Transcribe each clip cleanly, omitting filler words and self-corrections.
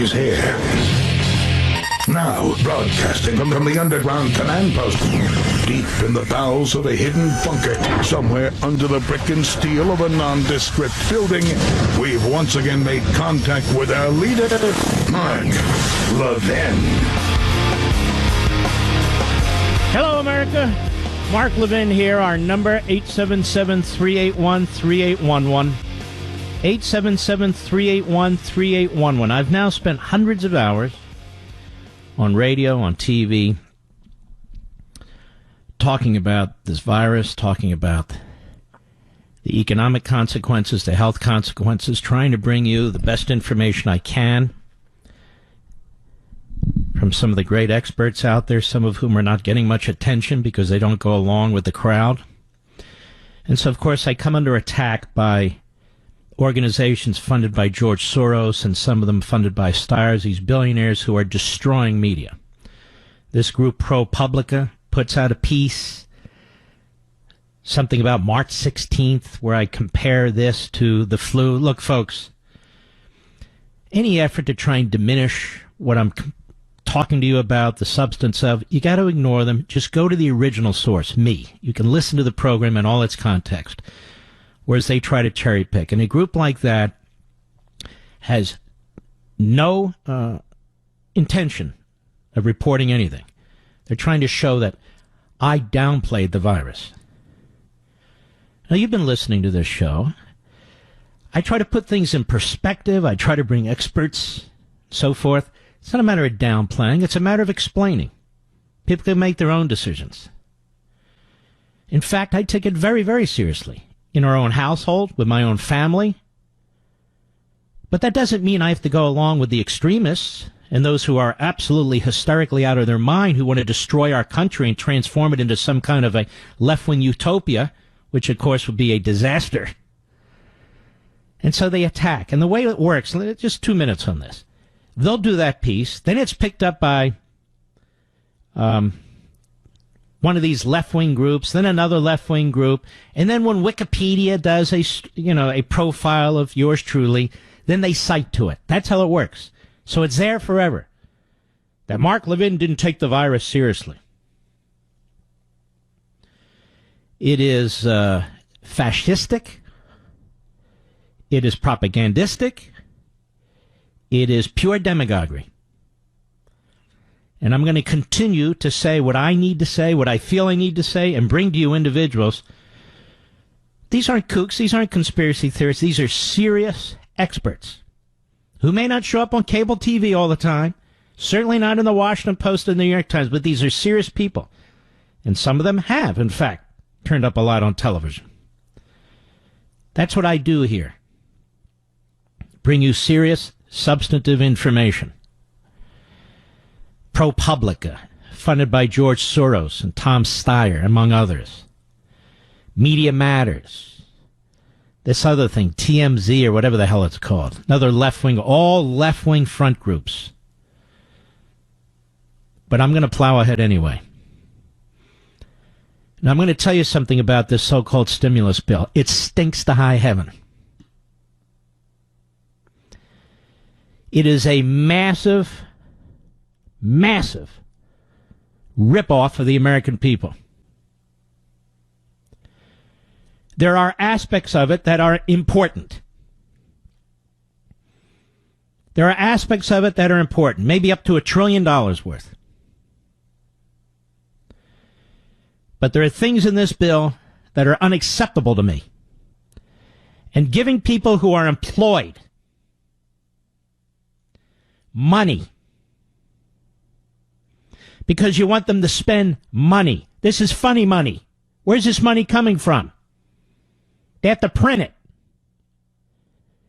He's here. Now, broadcasting from the underground command post, deep in the bowels of a hidden bunker, somewhere under the brick and steel of a nondescript building, we've once again made contact with our leader, Mark Levin. Hello, America. Mark Levin here. Our number, 877-381-3811. 877-381-3811. I've now spent hundreds of hours on radio, on TV, talking about this virus, talking about the economic consequences, the health consequences, trying to bring you the best information I can from some of the great experts out there, some of whom are not getting much attention because they don't go along with the crowd. And so, of course, I come under attack by organizations funded by George Soros and some of them funded by stars, these billionaires who are destroying media. This group, ProPublica, puts out a piece, something about March 16th, where I compare this to the flu. Look, folks, any effort to try and diminish what I'm talking to you about, the substance of, you got to ignore them. Just go to the original source, me. You can listen to the program in all its context. Whereas they try to cherry pick. And a group like that has no intention of reporting anything. They're trying to show that I downplayed the virus. Now, you've been listening to this show. I try to put things in perspective. I try to bring experts, so forth. It's not a matter of downplaying. It's a matter of explaining. People can make their own decisions. In fact, I take it very, very seriously. In our own household, with my own family. But that doesn't mean I have to go along with the extremists and those who are absolutely hysterically out of their mind, who want to destroy our country and transform it into some kind of a left-wing utopia, which, of course, would be a disaster. And so they attack. And the way it works, just 2 minutes on this. They'll do that piece. Then it's picked up by one of these left-wing groups, then another left-wing group, and then when Wikipedia does a profile of yours truly, then they cite to it. That's how it works. So it's there forever. That Mark Levin didn't take the virus seriously. It is fascistic. It is propagandistic. It is pure demagoguery. And I'm going to continue to say what I need to say, what I feel I need to say, and bring to you individuals. These aren't kooks. These aren't conspiracy theorists. These are serious experts who may not show up on cable TV all the time, certainly not in the Washington Post or the New York Times, but these are serious people. And some of them have, in fact, turned up a lot on television. That's what I do here. Bring you serious, substantive information. ProPublica, funded by George Soros and Tom Steyer, among others. Media Matters. This other thing, TMZ or whatever the hell it's called. Another left-wing, all left-wing front groups. But I'm going to plow ahead anyway. And I'm going to tell you something about this so-called stimulus bill. It stinks to high heaven. It is a massive rip-off of the American people. There are aspects of it that are important. There are aspects of it that are important, maybe up to $1 trillion worth. But there are things in this bill that are unacceptable to me. And giving people who are employed money because you want them to spend money. This is funny money. Where's this money coming from? They have to print it.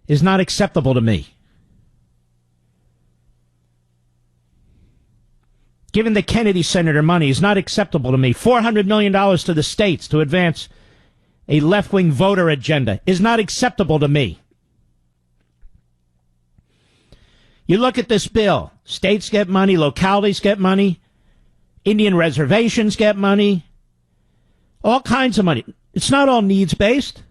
Is not acceptable to me. Giving the Kennedy Center money is not acceptable to me. $400 million to the states to advance a left-wing voter agenda is not acceptable to me. You look at this bill. States get money. Localities get money. Indian reservations get money. All kinds of money. It's not all needs-based.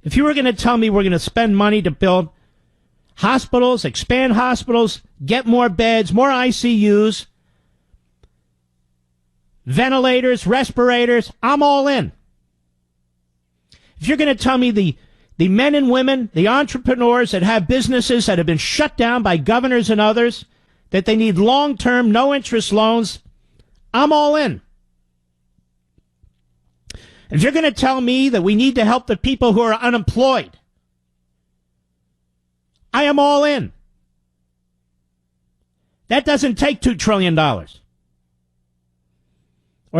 If you were going to tell me we're going to spend money to build hospitals, expand hospitals, get more beds, more ICUs, ventilators, respirators. I'm all in. If you're going to tell me the men and women, the entrepreneurs that have businesses that have been shut down by governors and others, that they need long-term, no-interest loans, I'm all in. If you're going to tell me that we need to help the people who are unemployed, I am all in. That doesn't take $2 trillion. Or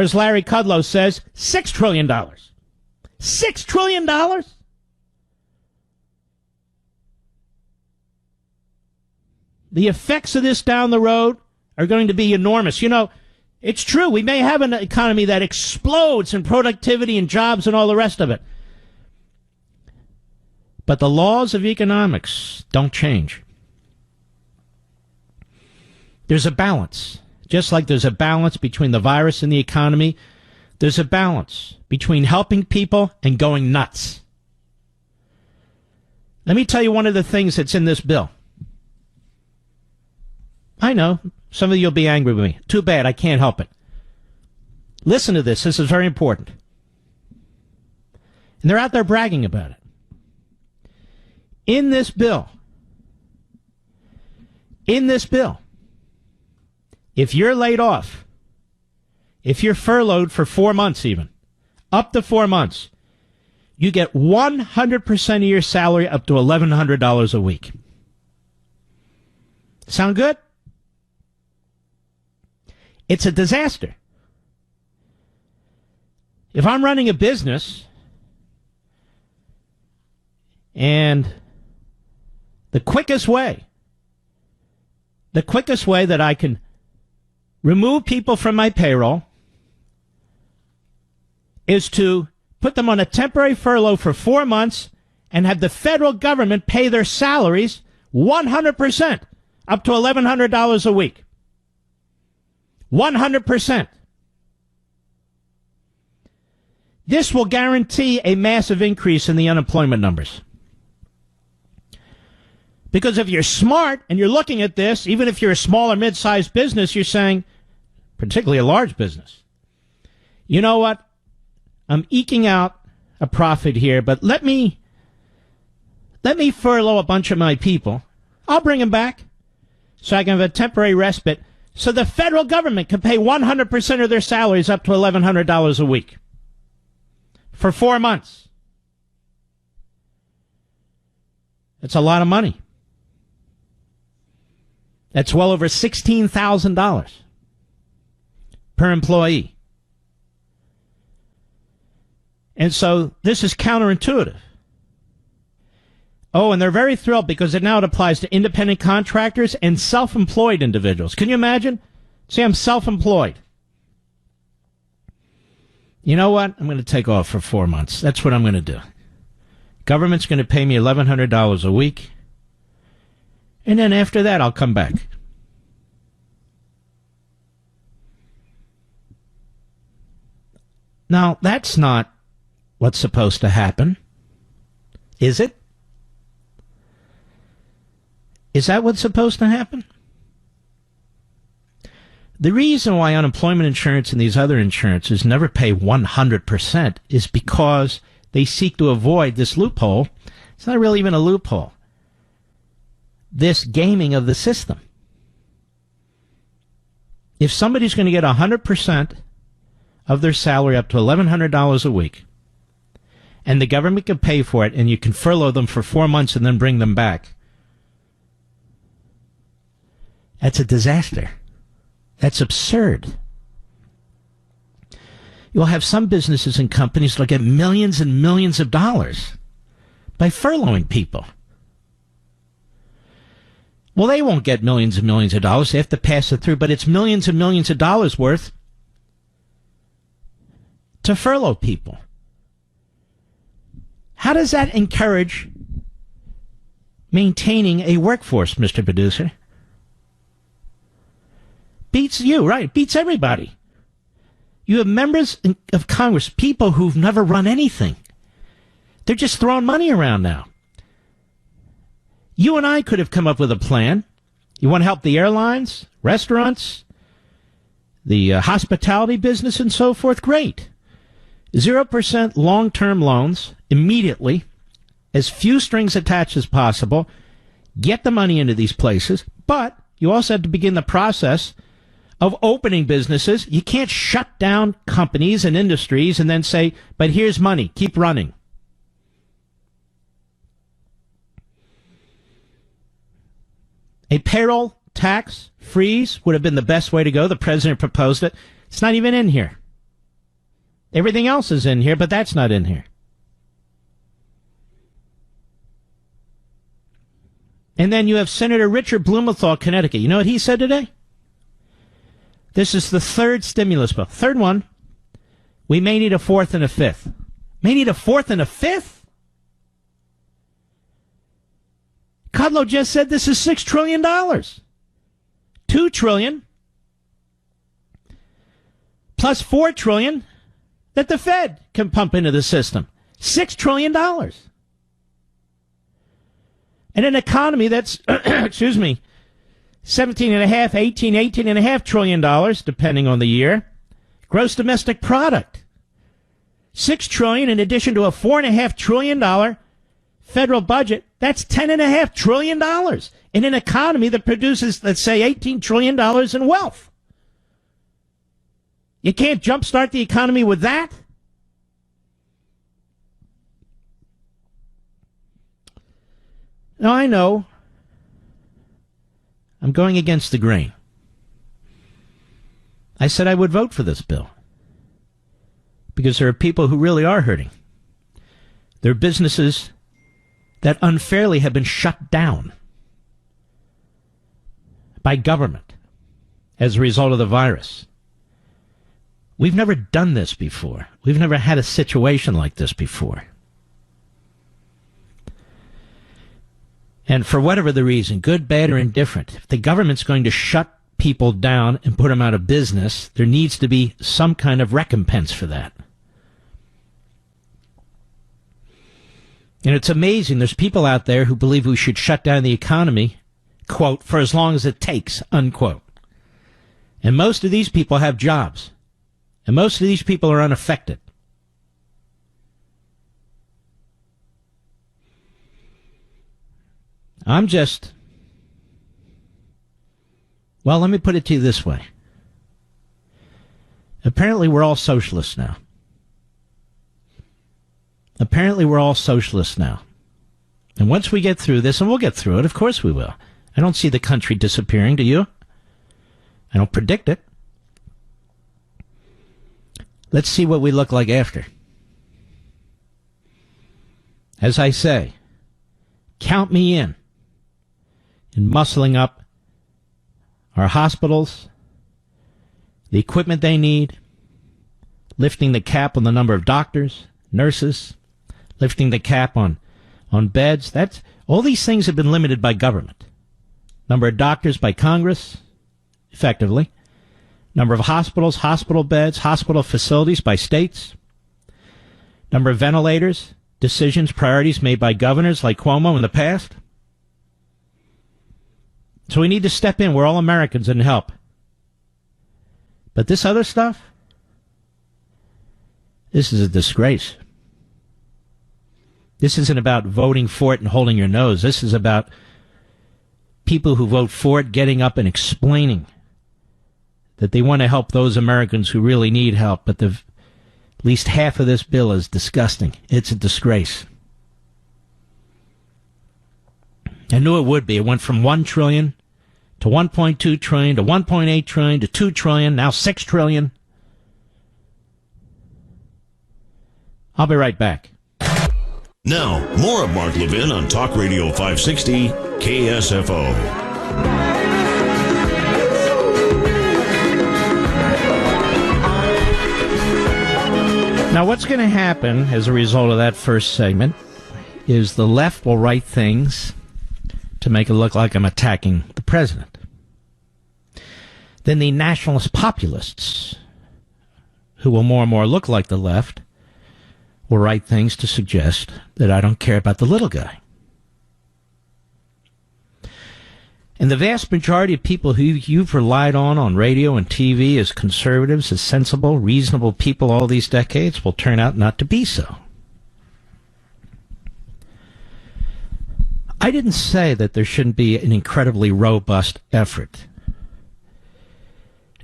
as Larry Kudlow says, $6 trillion. $6 trillion? The effects of this down the road are going to be enormous. You know, it's true. We may have an economy that explodes in productivity and jobs and all the rest of it. But the laws of economics don't change. There's a balance. Just like there's a balance between the virus and the economy, there's a balance between helping people and going nuts. Let me tell you one of the things that's in this bill. I know, some of you will be angry with me. Too bad, I can't help it. Listen to this. This is very important. And they're out there bragging about it. In this bill, if you're laid off, if you're furloughed for 4 months even, up to 4 months, you get 100% of your salary up to $1,100 a week. Sound good? It's a disaster. If I'm running a business and the quickest way that I can remove people from my payroll is to put them on a temporary furlough for 4 months and have the federal government pay their salaries 100% up to $1,100 a week. 100%. This will guarantee a massive increase in the unemployment numbers. Because if you're smart and you're looking at this, even if you're a small or mid-sized business, you're saying, particularly a large business, you know what? I'm eking out a profit here, but let me furlough a bunch of my people. I'll bring them back so I can have a temporary respite so the federal government can pay 100% of their salaries up to $1,100 a week for 4 months. That's a lot of money. That's well over $16,000 per employee. And so this is counterintuitive. Oh, and they're very thrilled because now it applies to independent contractors and self-employed individuals. Can you imagine? Say I'm self-employed. You know what? I'm going to take off for 4 months. That's what I'm going to do. Government's going to pay me $1,100 a week. And then after that, I'll come back. Now, that's not what's supposed to happen, is it? Is that what's supposed to happen? The reason why unemployment insurance and these other insurances never pay 100% is because they seek to avoid this loophole. It's not really even a loophole. This gaming of the system. If somebody's going to get 100% of their salary up to $1,100 a week, and the government can pay for it, and you can furlough them for 4 months and then bring them back, that's a disaster. That's absurd. You'll have some businesses and companies that get millions and millions of dollars by furloughing people. Well, they won't get millions and millions of dollars. They have to pass it through, but it's millions and millions of dollars worth to furlough people. How does that encourage maintaining a workforce, Mr. Producer? Beats you, right? Beats everybody. You have members of Congress, people who've never run anything. They're just throwing money around now. You and I could have come up with a plan. You want to help the airlines, restaurants, the hospitality business, and so forth? Great. 0% long-term loans immediately, as few strings attached as possible. Get the money into these places, but you also have to begin the process of opening businesses. You can't shut down companies and industries and then say, but here's money, keep running. A payroll tax freeze would have been the best way to go. The president proposed it. It's not even in here. Everything else is in here, but that's not in here. And then you have Senator Richard Blumenthal, Connecticut. You know what he said today? This is the third stimulus bill. Third one. We may need a fourth and a fifth. May need a fourth and a fifth? Kudlow just said this is $6 trillion. $2 trillion plus $4 trillion that the Fed can pump into the system. $6 trillion. And an economy that's, excuse me, 17.5, 18.5 trillion dollars, depending on the year. Gross domestic product. $6 trillion in addition to a $4.5 trillion federal budget. That's $10.5 trillion in an economy that produces, let's say, $18 trillion in wealth. You can't jumpstart the economy with that? Now, I know I'm going against the grain. I said I would vote for this bill because there are people who really are hurting. There are businesses that unfairly have been shut down by government as a result of the virus. We've never done this before. We've never had a situation like this before. And for whatever the reason, good, bad, or indifferent, if the government's going to shut people down and put them out of business, there needs to be some kind of recompense for that. And it's amazing. There's people out there who believe we should shut down the economy, quote, for as long as it takes, unquote. And most of these people have jobs. And most of these people are unaffected. I'm just, well, let me put it to you this way. Apparently we're all socialists now. And once we get through this, and we'll get through it, of course we will. I don't see the country disappearing, do you? I don't predict it. Let's see what we look like after. As I say, count me in muscling up our hospitals, the equipment they need, lifting the cap on the number of doctors, nurses, lifting the cap on beds. That's all these things have been limited by government. Number of doctors by Congress, effectively. Number of hospitals, hospital beds, hospital facilities by states. Number of ventilators, decisions, priorities made by governors like Cuomo in the past. So we need to step in. We're all Americans and help. But this other stuff, this is a disgrace. This isn't about voting for it and holding your nose. This is about people who vote for it getting up and explaining that they want to help those Americans who really need help. But at least half of this bill is disgusting. It's a disgrace. I knew it would be. It went from $1 trillion to $1.2 trillion to $1.8 trillion to $2 trillion, now $6 trillion. I'll be right back. Now, more of Mark Levin on Talk Radio 560 KSFO. Now, what's going to happen as a result of that first segment is the left will write things to make it look like I'm attacking the president. Then the nationalist populists, who will more and more look like the left, will write things to suggest that I don't care about the little guy. And the vast majority of people who you've relied on radio and TV as conservatives, as sensible, reasonable people all these decades will turn out not to be so. I didn't say that there shouldn't be an incredibly robust effort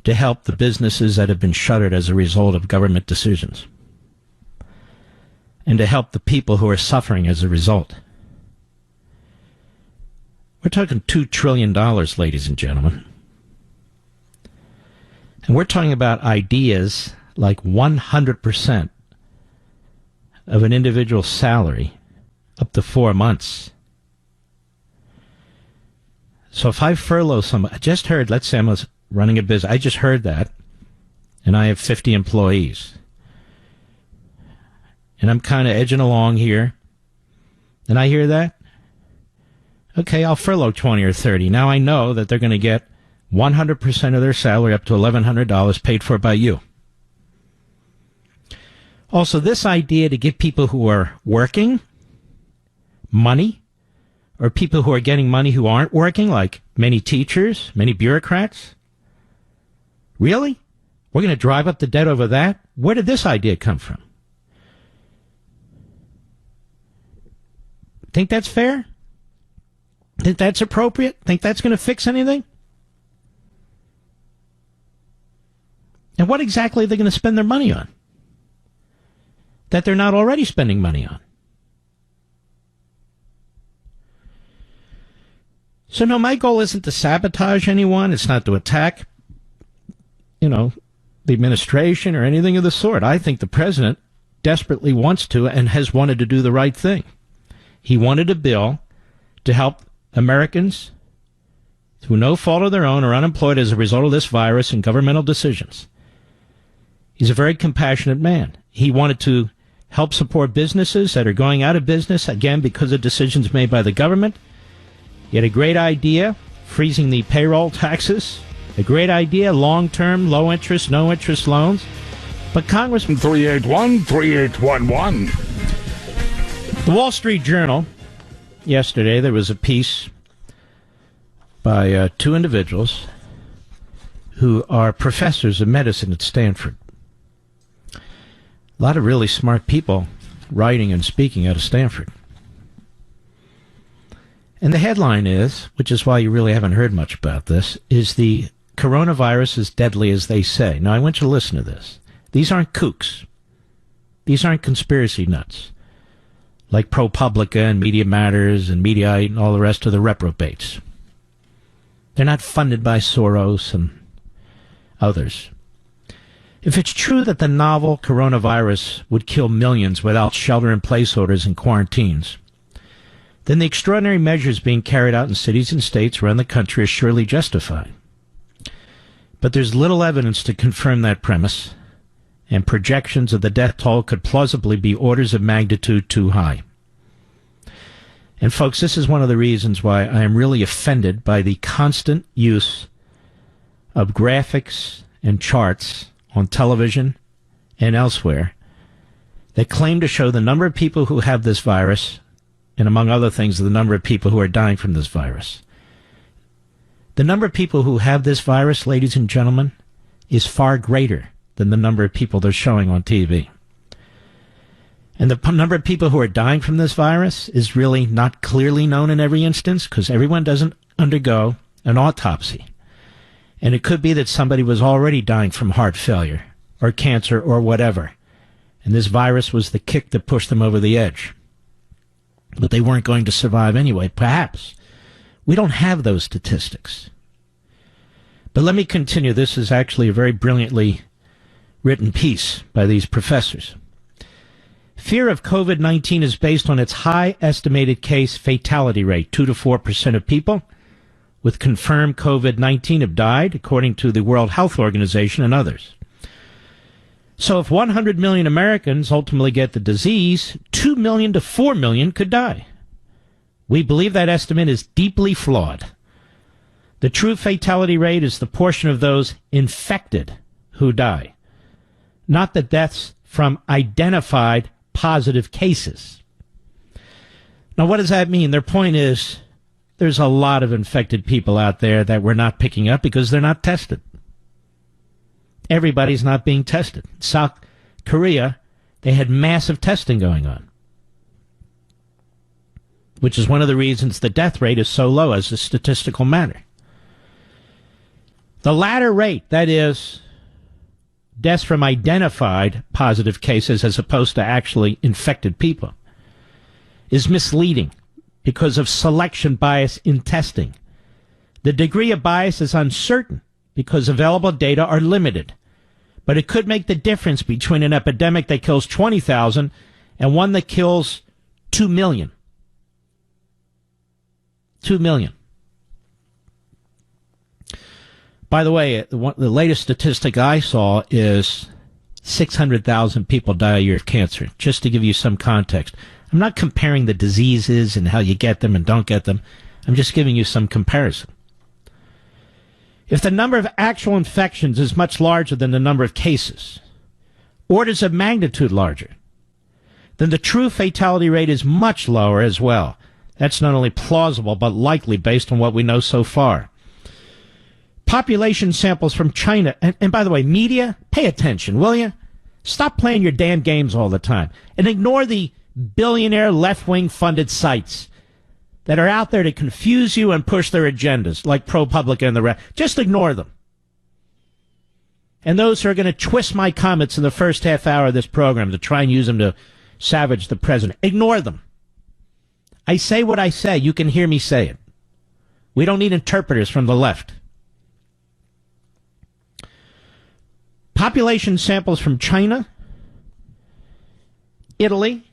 to help the businesses that have been shuttered as a result of government decisions, and to help the people who are suffering as a result. We're talking $2 trillion, ladies and gentlemen. And we're talking about ideas like 100% of an individual's salary up to 4 months. So if I furlough somebody, I just heard, let's say I'm running a business, I just heard that, and I have 50 employees. And I'm kind of edging along here, and I hear that. Okay, I'll furlough 20 or 30. Now I know that they're going to get 100% of their salary up to $1,100 paid for by you. Also, this idea to give people who are working money, or people who are getting money who aren't working, like many teachers, many bureaucrats. Really? We're going to drive up the debt over that? Where did this idea come from? Think that's fair? Think that's appropriate? Think that's going to fix anything? And what exactly are they going to spend their money on that they're not already spending money on? So no, my goal isn't to sabotage anyone. It's not to attack, the administration or anything of the sort. I think the president desperately wants to and has wanted to do the right thing. He wanted a bill to help Americans through no fault of their own or unemployed as a result of this virus and governmental decisions. He's a very compassionate man. He wanted to help support businesses that are going out of business, again, because of decisions made by the government. He had a great idea, freezing the payroll taxes. A great idea, long-term, low-interest, no-interest loans. But Congressman... 381-3811. The Wall Street Journal, yesterday, there was a piece by two individuals who are professors of medicine at Stanford. A lot of really smart people writing and speaking out of Stanford. And the headline is, which is why you really haven't heard much about this, is the coronavirus is deadly as they say. Now, I want you to listen to this. These aren't kooks. These aren't conspiracy nuts like ProPublica and Media Matters and Mediaite and all the rest of the reprobates. They're not funded by Soros and others. If it's true that the novel coronavirus would kill millions without shelter-in-place orders and quarantines, then the extraordinary measures being carried out in cities and states around the country are surely justified. But there's little evidence to confirm that premise, and projections of the death toll could plausibly be orders of magnitude too high. And folks, this is one of the reasons why I am really offended by the constant use of graphics and charts on television and elsewhere that claim to show the number of people who have this virus, and among other things, the number of people who are dying from this virus. The number of people who have this virus, ladies and gentlemen, is far greater than the number of people they're showing on TV. And the number of people who are dying from this virus is really not clearly known in every instance, because everyone doesn't undergo an autopsy. And it could be that somebody was already dying from heart failure or cancer or whatever, and this virus was the kick that pushed them over the edge. But they weren't going to survive anyway, perhaps. We don't have those statistics. But let me continue. This is actually a very brilliantly written piece by these professors. Fear of COVID-19 is based on its high estimated case fatality rate. 2 to 4% of people with confirmed COVID-19 have died, according to the World Health Organization and others. So if 100 million Americans ultimately get the disease, 2 million to 4 million could die. We believe that estimate is deeply flawed. The true fatality rate is the portion of those infected who die, not the deaths from identified positive cases. Now, what does that mean? Their point is there's a lot of infected people out there that we're not picking up because they're not tested. Everybody's not being tested. South Korea, they had massive testing going on, which is one of the reasons the death rate is so low as a statistical matter. The latter rate, that is, deaths from identified positive cases as opposed to actually infected people, is misleading because of selection bias in testing. The degree of bias is uncertain because available data are limited, but it could make the difference between an epidemic that kills 20,000 and one that kills 2 million. 2 million. By the way, the latest statistic I saw is 600,000 people die a year of cancer, just to give you some context. I'm not comparing the diseases and how you get them and don't get them. I'm just giving you some comparison. If the number of actual infections is much larger than the number of cases, orders of magnitude larger, then the true fatality rate is much lower as well. That's not only plausible, but likely based on what we know so far. Population samples from China, and by the way, media, pay attention, will you? Stop playing your damn games all the time and ignore the billionaire left-wing funded sites that are out there to confuse you and push their agendas, like ProPublica and the rest. Just ignore them. And those who are going to twist my comments in the first half hour of this program to try and use them to savage the president, ignore them. I say what I say. You can hear me say it. We don't need interpreters from the left. Population samples from China, Italy,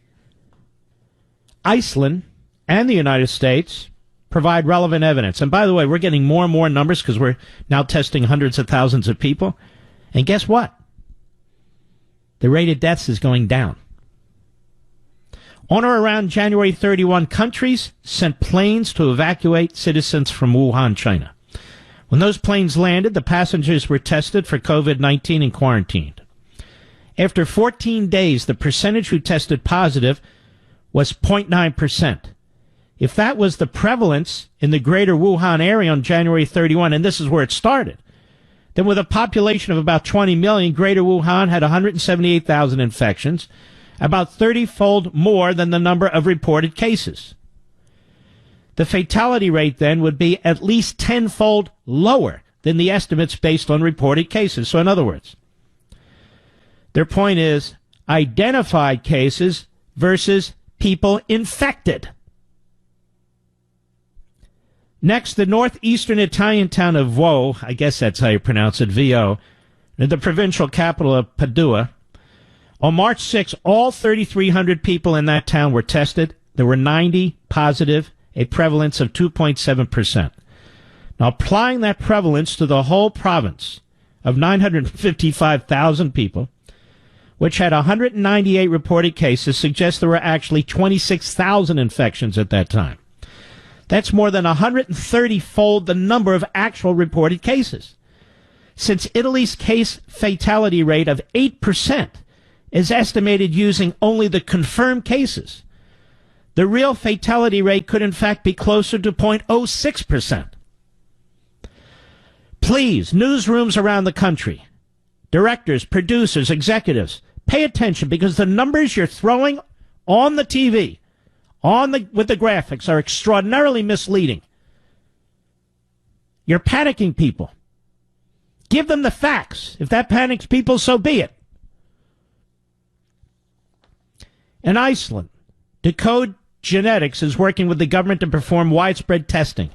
Iceland, and the United States provide relevant evidence. And by the way, we're getting more and more numbers because we're now testing hundreds of thousands of people. And guess what? The rate of deaths is going down. On or around January 31, countries sent planes to evacuate citizens from Wuhan, China. When those planes landed, the passengers were tested for COVID-19 and quarantined. After 14 days, the percentage who tested positive was 0.9%. If that was the prevalence in the greater Wuhan area on January 31, and this is where it started, then with a population of about 20 million, greater Wuhan had 178,000 infections, about 30-fold more than the number of reported cases. The fatality rate then would be at least 10-fold lower than the estimates based on reported cases. So in other words, their point is identified cases versus people infected. Next, the northeastern Italian town of Vo, I guess that's how you pronounce it, V-O, the provincial capital of Padua. On March 6, all 3,300 people in that town were tested. There were 90 positive, a prevalence of 2.7%. Now, applying that prevalence to the whole province of 955,000 people, which had 198 reported cases, suggests there were actually 26,000 infections at that time. That's more than 130-fold the number of actual reported cases. Since Italy's case fatality rate of 8% is estimated using only the confirmed cases, the real fatality rate could in fact be closer to 0.06%. Please, newsrooms around the country, directors, producers, executives, pay attention because the numbers you're throwing on the TV, with the graphics, are extraordinarily misleading. You're panicking people. Give them the facts. If that panics people, so be it. In Iceland, Decode Genetics is working with the government to perform widespread testing.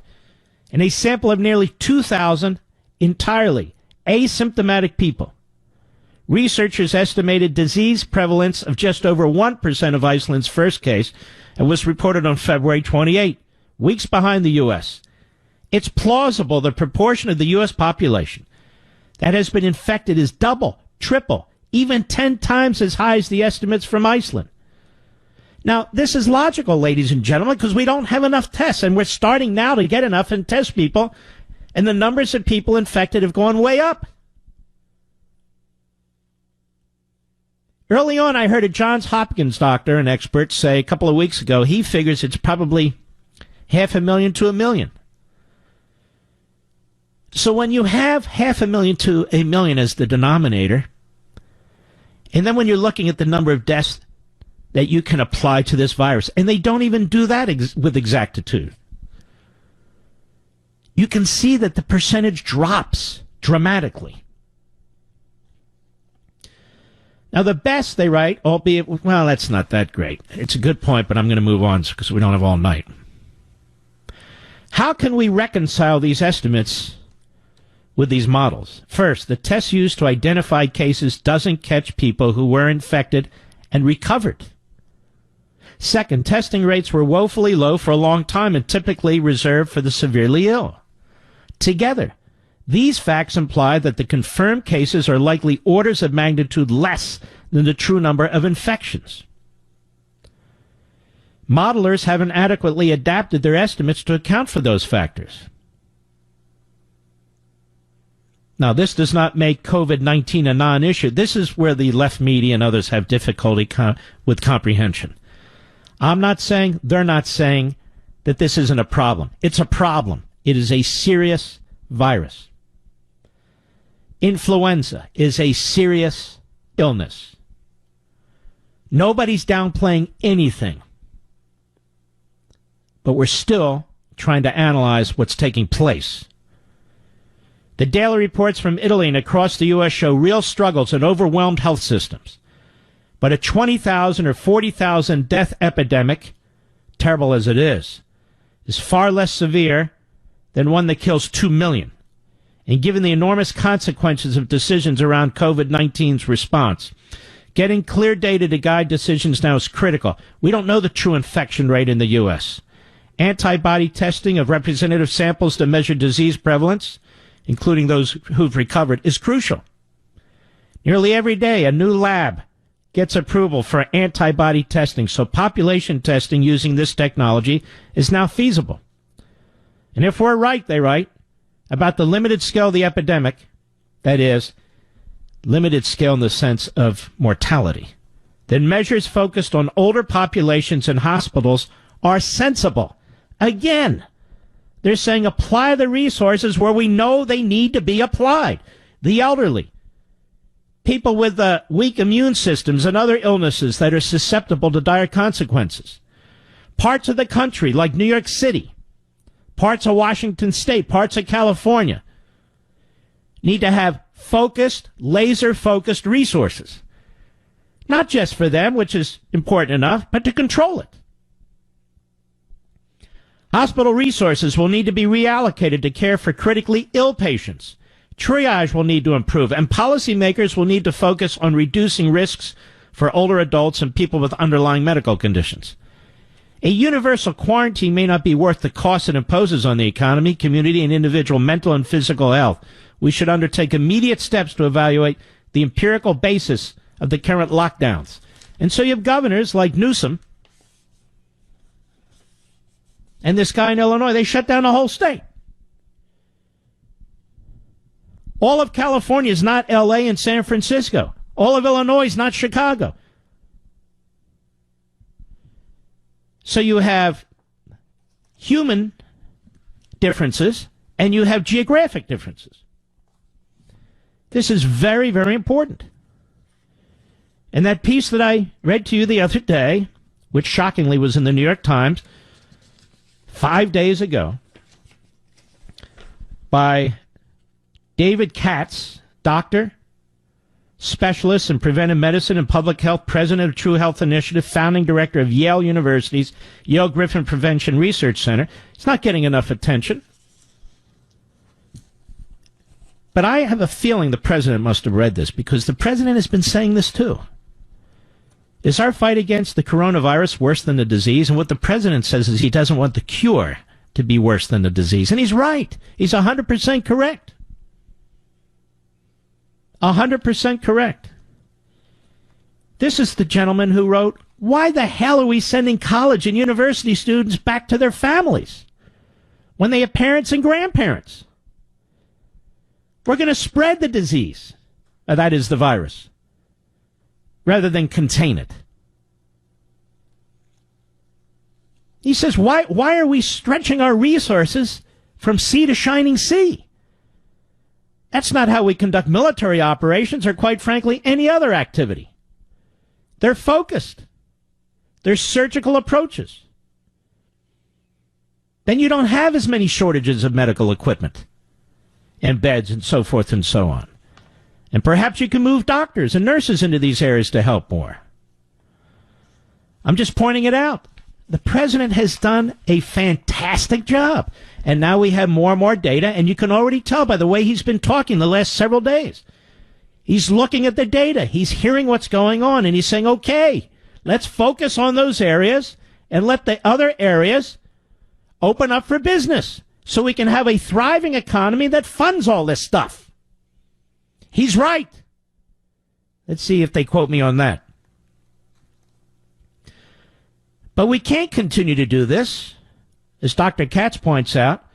In a sample of nearly 2,000 entirely asymptomatic people, researchers estimated disease prevalence of just over 1% of Iceland's first case, and was reported on February 28, weeks behind the U.S. It's plausible the proportion of the U.S. population that has been infected is double, triple, even 10 times as high as the estimates from Iceland. Now, this is logical, ladies and gentlemen, because we don't have enough tests, and we're starting now to get enough and test people, and the numbers of people infected have gone way up. Early on, I heard a Johns Hopkins doctor, an expert, say a couple of weeks ago, he figures it's probably 500,000 to 1 million. So when you have 500,000 to 1 million as the denominator, and then when you're looking at the number of deaths that you can apply to this virus, and they don't even do that with exactitude, you can see that the percentage drops dramatically. Now, the best, they write, albeit, well, that's not that great. It's a good point, but I'm going to move on because we don't have all night. How can we reconcile these estimates with these models? First, the test used to identify cases doesn't catch people who were infected and recovered. Second, testing rates were woefully low for a long time and typically reserved for the severely ill. Together, these facts imply that the confirmed cases are likely orders of magnitude less than the true number of infections. Modelers haven't adequately adapted their estimates to account for those factors. Now, this does not make COVID-19 a non-issue. This is where the left media and others have difficulty with comprehension. I'm not saying, they're not saying that this isn't a problem. It's a problem. It is a serious virus. Influenza is a serious illness. Nobody's downplaying anything. But we're still trying to analyze what's taking place. The daily reports from Italy and across the U.S. show real struggles and overwhelmed health systems. But a 20,000 or 40,000 death epidemic, terrible as it is far less severe than one that kills 2 million. And given the enormous consequences of decisions around COVID-19's response, getting clear data to guide decisions now is critical. We don't know the true infection rate in the U.S. Antibody testing of representative samples to measure disease prevalence, including those who've recovered, is crucial. Nearly every day, a new lab gets approval for antibody testing, so population testing using this technology is now feasible. And if we're right, they write, about the limited scale of the epidemic, that is, limited scale in the sense of mortality, then measures focused on older populations in hospitals are sensible. Again, they're saying apply the resources where we know they need to be applied. The elderly, people with weak immune systems and other illnesses that are susceptible to dire consequences. Parts of the country like New York City, parts of Washington State, parts of California need to have focused, laser-focused resources. Not just for them, which is important enough, but to control it. Hospital resources will need to be reallocated to care for critically ill patients. Triage will need to improve, and policymakers will need to focus on reducing risks for older adults and people with underlying medical conditions. A universal quarantine may not be worth the cost it imposes on the economy, community, and individual mental and physical health. We should undertake immediate steps to evaluate the empirical basis of the current lockdowns. And so you have governors like Newsom and this guy in Illinois. They shut down the whole state. All of California is not L.A. and San Francisco. All of Illinois is not Chicago. So you have human differences and you have geographic differences. This is very, very important. And that piece that I read to you the other day, which shockingly was in the New York Times 5 days ago, by David Katz, doctor, specialist in preventive medicine and public health, president of True Health Initiative, founding director of Yale University's Yale Griffin Prevention Research Center. It's not getting enough attention. But I have a feeling the president must have read this, because the president has been saying this too. Is our fight against the coronavirus worse than the disease? And what the president says is he doesn't want the cure to be worse than the disease. And he's right. He's 100% correct. 100% correct. This is the gentleman who wrote, why the hell are we sending college and university students back to their families when they have parents and grandparents? We're going to spread the disease, that is the virus, rather than contain it. He says, why are we stretching our resources from sea to shining sea? That's not how we conduct military operations or, quite frankly, any other activity. They're focused. They're surgical approaches. Then you don't have as many shortages of medical equipment and beds and so forth and so on. And perhaps you can move doctors and nurses into these areas to help more. I'm just pointing it out. The president has done a fantastic job. And now we have more and more data, and you can already tell by the way he's been talking the last several days. He's looking at the data. He's hearing what's going on, and he's saying, okay, let's focus on those areas and let the other areas open up for business so we can have a thriving economy that funds all this stuff. He's right. Let's see if they quote me on that. But we can't continue to do this. As Dr. Katz points out,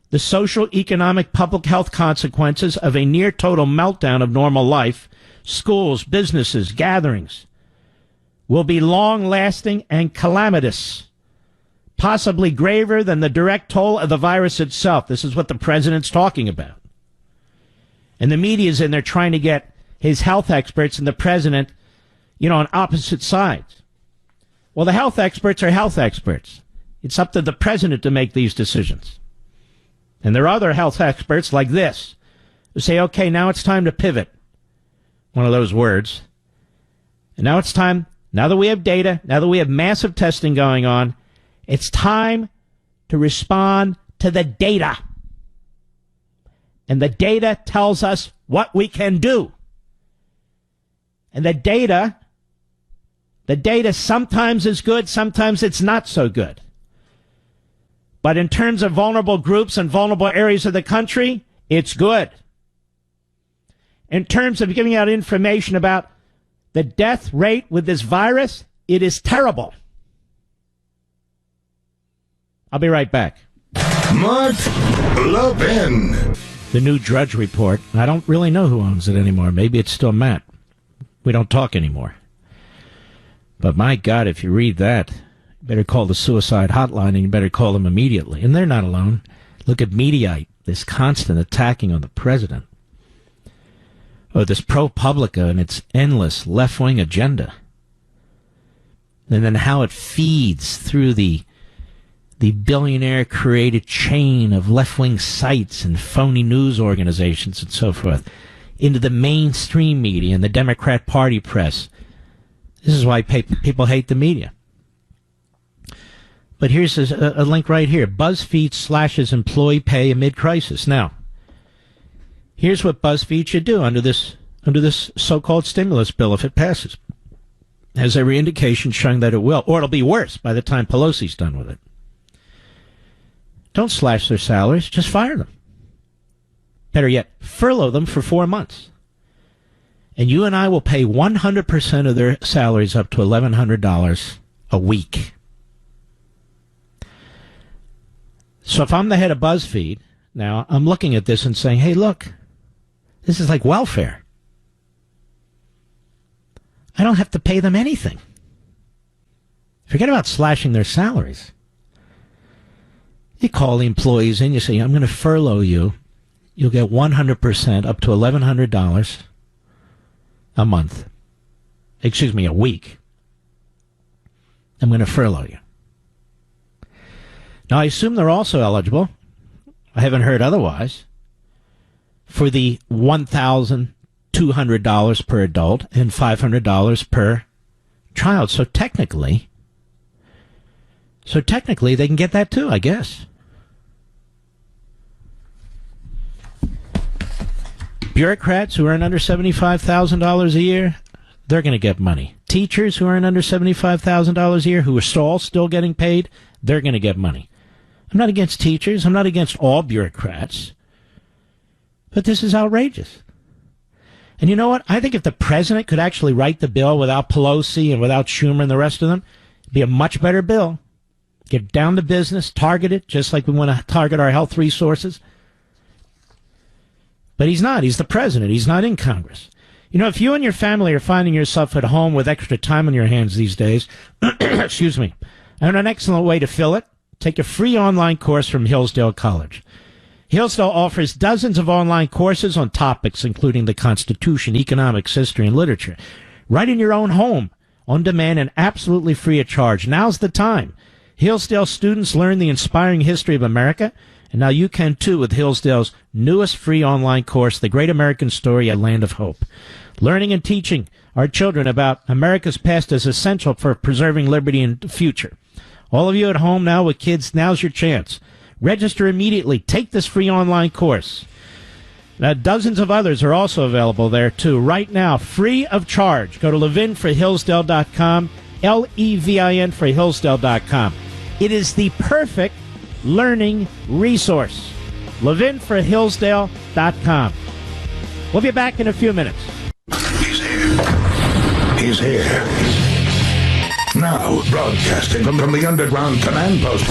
the social, economic, public health consequences of a near total meltdown of normal life, schools, businesses, gatherings, will be long-lasting and calamitous, possibly graver than the direct toll of the virus itself. This is what the president's talking about. And the media's in there trying to get his health experts and the president, on opposite sides. Well, the health experts are health experts. It's up to the president to make these decisions. And there are other health experts like this who say, okay, now it's time to pivot. One of those words. And now it's time, now that we have data, now that we have massive testing going on, it's time to respond to the data. And the data tells us what we can do. And the data sometimes is good, sometimes it's not so good. But in terms of vulnerable groups and vulnerable areas of the country, it's good. In terms of giving out information about the death rate with this virus, it is terrible. I'll be right back. Mark Levin. The new Drudge Report. I don't really know who owns it anymore. Maybe it's still Matt. We don't talk anymore. But my God, if you read that, you better call the suicide hotline and you better call them immediately. And they're not alone. Look at Mediaite, this constant attacking on the president. Oh, this ProPublica and its endless left-wing agenda. And then how it feeds through the billionaire-created chain of left-wing sites and phony news organizations and so forth into the mainstream media and the Democrat Party press. This is why people hate the media. But here's a link right here. BuzzFeed slashes employee pay amid crisis. Now, here's what BuzzFeed should do under this so-called stimulus bill if it passes. Has every indication showing that it will, or it'll be worse by the time Pelosi's done with it. Don't slash their salaries, just fire them. Better yet, furlough them for 4 months. And you and I will pay 100% of their salaries up to $1,100 a week. So if I'm the head of BuzzFeed, now I'm looking at this and saying, hey, look, this is like welfare. I don't have to pay them anything. Forget about slashing their salaries. You call the employees in, you say, I'm going to furlough you. You'll get 100% up to $1,100 a month. Excuse me, a week. I'm going to furlough you. Now, I assume they're also eligible, I haven't heard otherwise, for the $1,200 per adult and $500 per child. So technically, they can get that too, I guess. Bureaucrats who earn under $75,000 a year, they're going to get money. Teachers who earn under $75,000 a year, who are all still getting paid, they're going to get money. I'm not against teachers. I'm not against all bureaucrats. But this is outrageous. And you know what? I think if the president could actually write the bill without Pelosi and without Schumer and the rest of them, it'd be a much better bill. Get down to business, target it, just like we want to target our health resources. But he's not. He's the president. He's not in Congress. You know, if you and your family are finding yourself at home with extra time on your hands these days, excuse me, And an excellent way to fill it, take a free online course from Hillsdale College. Hillsdale offers dozens of online courses on topics including the Constitution, economics, history, and literature, right in your own home, on demand and absolutely free of charge. Now's the time. Hillsdale students learn the inspiring history of America, and now you can too with Hillsdale's newest free online course, The Great American Story, A Land of Hope. Learning and teaching our children about America's past is essential for preserving liberty in the future. All of you at home now with kids, now's your chance. Register immediately. Take this free online course. Now, dozens of others are also available there, too. Right now, free of charge. Go to levinforhillsdale.com, Levin for Hillsdale.com. It is the perfect learning resource. levinforhillsdale.com. We'll be back in a few minutes. He's here. He's here. Now, broadcasting from the underground command post,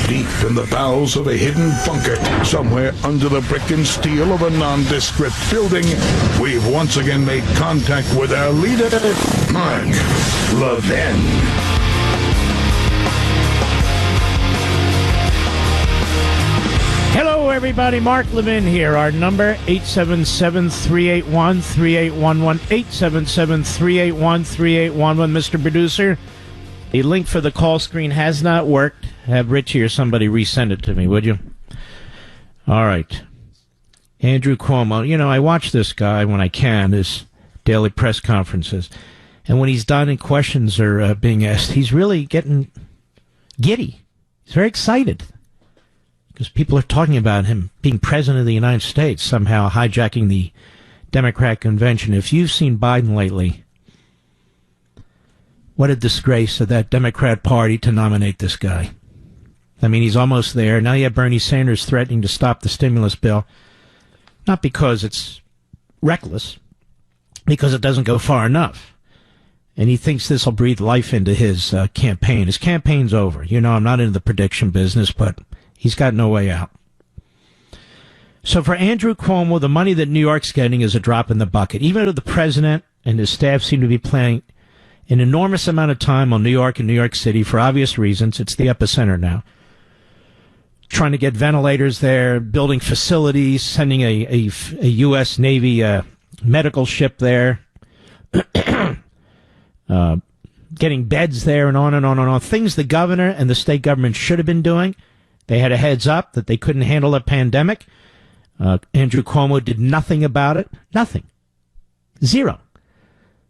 deep in the bowels of a hidden bunker, somewhere under the brick and steel of a nondescript building, we've once again made contact with our leader, Mark Levin. Hello, everybody. Mark Levin here. Our number, 877-381-3811, 877-381-3811. Mr. Producer, the link for the call screen has not worked. Have Richie or somebody resend it to me, would you? All right. Andrew Cuomo. You know, I watch this guy when I can, his daily press conferences. And when he's done and questions are being asked, he's really getting giddy. He's very excited. Because people are talking about him being president of the United States, somehow hijacking the Democrat convention. If you've seen Biden lately, what a disgrace of that Democrat Party to nominate this guy. I mean, he's almost there. Now you have Bernie Sanders threatening to stop the stimulus bill. Not because it's reckless, because it doesn't go far enough. And he thinks this will breathe life into his campaign. His campaign's over. You know, I'm not into the prediction business, but he's got no way out. So for Andrew Cuomo, the money that New York's getting is a drop in the bucket. Even though the president and his staff seem to be playing an enormous amount of time on New York and New York City for obvious reasons. It's the epicenter now. Trying to get ventilators there, building facilities, sending a U.S. Navy medical ship there, getting beds there, and on and on and on. Things the governor and the state government should have been doing. They had a heads up that they couldn't handle a pandemic. Andrew Cuomo did nothing about it. Nothing. Zero.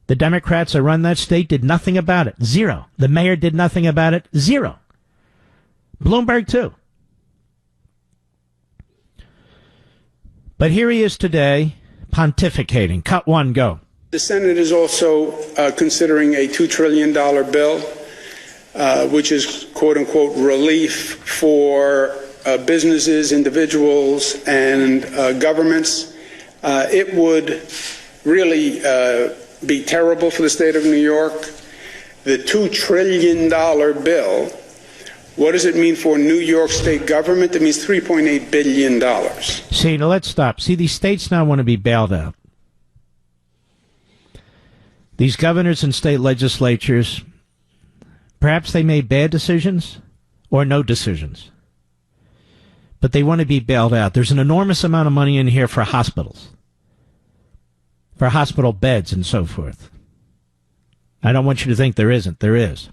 The Democrats that run that state did nothing about it. Zero. The mayor did nothing about it. Zero. Bloomberg, too. But here he is today, pontificating. Cut one, go. The Senate is also considering a $2 trillion bill, which is, quote unquote, relief for businesses, individuals, and governments. It would really be terrible for the state of New York. The $2 trillion bill, what does it mean for New York state government? It means $3.8 billion. See, now let's stop. See, these states now want to be bailed out. These governors and state legislatures, perhaps they made bad decisions or no decisions. But they want to be bailed out. There's an enormous amount of money in here for hospitals, for hospital beds and so forth. I don't want you to think there isn't. There is.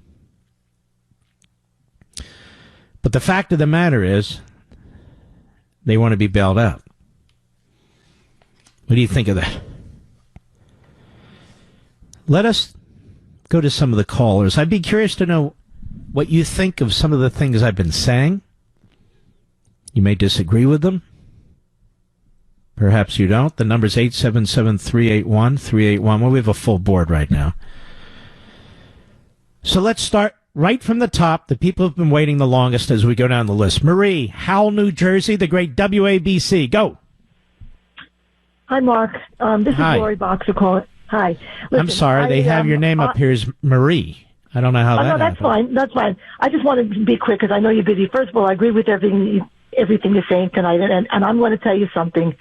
But the fact of the matter is, they want to be bailed out. What do you think of that? Let us go to some of the callers. I'd be curious to know what you think of some of the things I've been saying. You may disagree with them. Perhaps you don't. The number's 877-381-3811. Well, we have a full board right now. So let's start right from the top. The people who've been waiting the longest as we go down the list. Marie, Howell, New Jersey, the great WABC. Go. Hi, Mark. This Hi. is Lori Boxer calling. Hi. Listen, I'm sorry, they have your name up here as Marie. I don't know how that no, that's happened. fine. That's fine. I just wanted to be quick because I know you're busy. First of all, I agree with everything you're saying tonight, and I'm going to tell you something.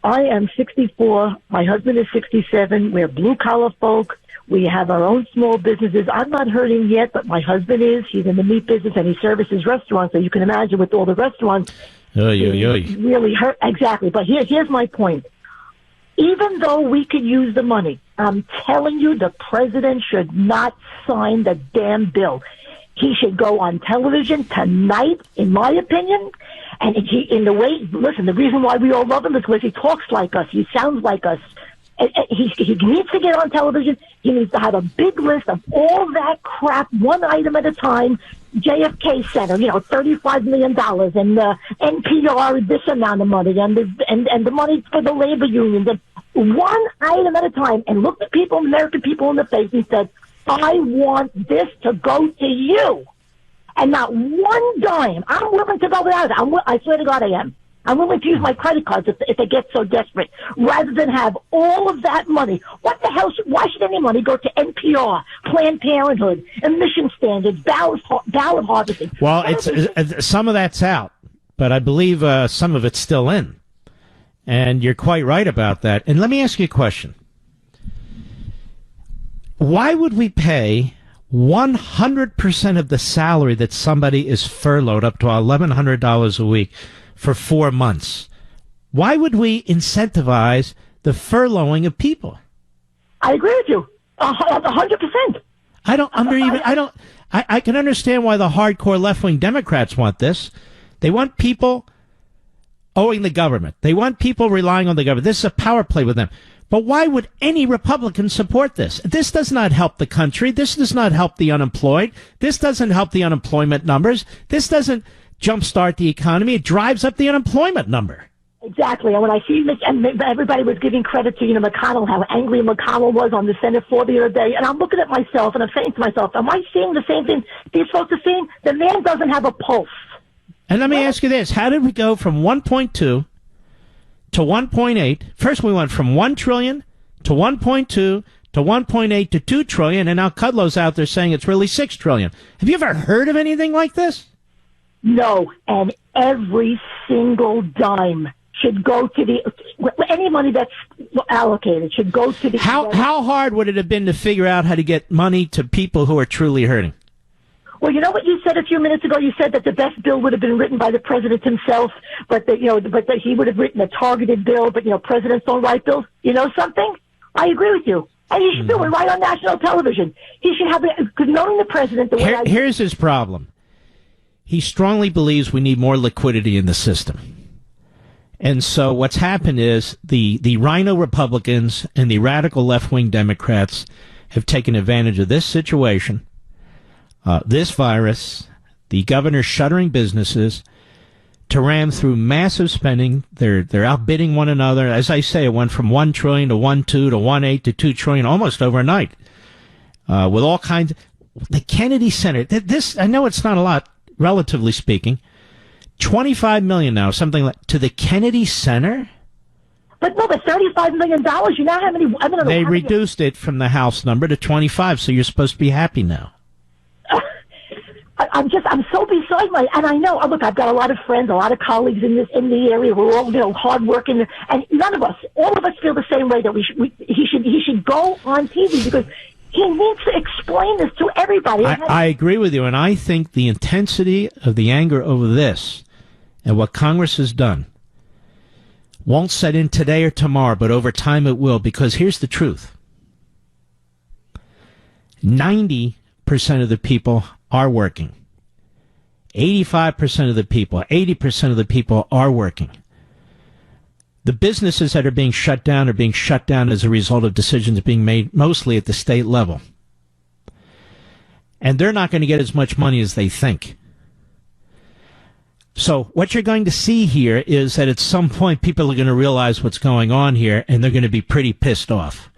I am 64. My husband is 67. We're blue-collar folk. We have our own small businesses. I'm not hurting yet, but my husband is. He's in the meat business, and he services restaurants. So you can imagine with all the restaurants, really hurt. Exactly. But here's my point. Even though we could use the money, I'm telling you, the president should not sign the damn bill. He should go on television tonight, in my opinion. And the reason why we all love him is because he talks like us. He sounds like us. He needs to get on television. He needs to have a big list of all that crap, one item at a time. JFK Center, $35 million, and NPR, this amount of money, and the money for the labor unions, and one item at a time. And look the American people in the face and said, I want this to go to you. And not one dime. I'm willing to go without it. I swear to God I am. I'm willing to use my credit cards if they get so desperate, rather than have all of that money. What the hell? Why should any money go to NPR, Planned Parenthood, emission standards, ballot harvesting? Well, it's some of that's out, but I believe some of it's still in. And you're quite right about that. And let me ask you a question. Why would we pay 100% of the salary that somebody is furloughed up to $1,100 a week for 4 months? Why would we incentivize the furloughing of people? I agree with you 100%. I can understand why the hardcore left-wing Democrats want this. They want people owing the government. They want people relying on the government. This is a power play with them. But why would any Republican support this? This does not help the country. This does not help the unemployed. This doesn't help the unemployment numbers. This doesn't jumpstart the economy. It drives up the unemployment number. Exactly. And when I see and everybody was giving credit to, McConnell, how angry McConnell was on the Senate floor the other day, and I'm looking at myself and I'm saying to myself, am I seeing the same thing these folks are seeing? The man doesn't have a pulse. And let me ask you this. How did we go from 1.2 to 1.8? First, we went from 1 trillion to 1.2 to 1.8 to 2 trillion, and now Kudlow's out there saying it's really 6 trillion. Have you ever heard of anything like this? No, and every single dime should go to any money that's allocated should go to the... How hard would it have been to figure out how to get money to people who are truly hurting? Well, you know what you said a few minutes ago? You said that the best bill would have been written by the president himself, but that he would have written a targeted bill, but presidents don't write bills. You know something? I agree with you. And he should do it right on national television. He should have it, because knowing the president... Here's his problem. He strongly believes we need more liquidity in the system. And so what's happened is the rhino Republicans and the radical left-wing Democrats have taken advantage of this situation, this virus, the governor shuttering businesses, to ram through massive spending. They're outbidding one another. As I say, it went from 1 trillion to 1.2 to 1.8 to 2 trillion almost overnight, with all kinds. The Kennedy Center. This, I know it's not a lot, relatively speaking. $25 million now, something like, to the Kennedy Center? But no, but $35 million, you know how many... I don't know, they reduced it from the House number to 25, so you're supposed to be happy now. I'm so beside and I know, look, I've got a lot of friends, a lot of colleagues in the area. We're all, hardworking, and all of us feel the same way that he should go on TV, because he needs to explain this to everybody. I agree with you, and I think the intensity of the anger over this and what Congress has done won't set in today or tomorrow, but over time it will, because here's the truth. 90% of the people are working. 85% of the people, 80% of the people are working. The businesses that are being shut down as a result of decisions being made mostly at the state level. And they're not going to get as much money as they think. So what you're going to see here is that at some point people are going to realize what's going on here, and they're going to be pretty pissed off.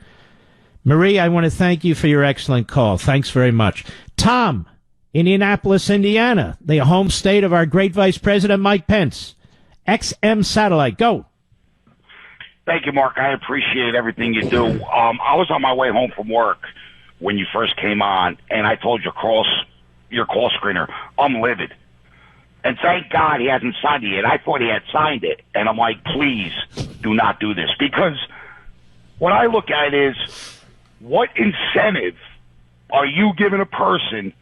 Marie, I want to thank you for your excellent call. Thanks very much. Tom, Indianapolis, Indiana, the home state of our great Vice President Mike Pence. XM Satellite, go. Thank you, Mark. I appreciate everything you do. I was on my way home from work when you first came on, and I told your call screener, I'm livid. And thank God he hasn't signed it yet. I thought he had signed it. And I'm like, please, do not do this. Because what I look at is, what incentive are you giving a person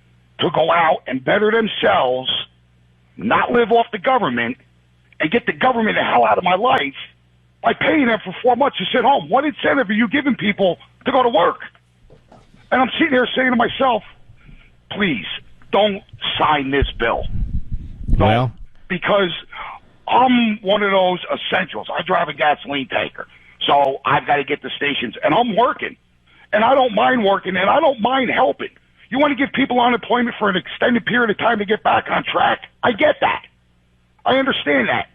to go out and better themselves, not live off the government, and get the government the hell out of my life by paying them for 4 months to sit home? What incentive are you giving people to go to work? And I'm sitting here saying to myself, please, don't sign this bill. Well, because I'm one of those essentials. I drive a gasoline tanker, so I've got to get to stations, and I'm working. And I don't mind working, and I don't mind helping. You want to give people unemployment for an extended period of time to get back on track? I get that. I understand that.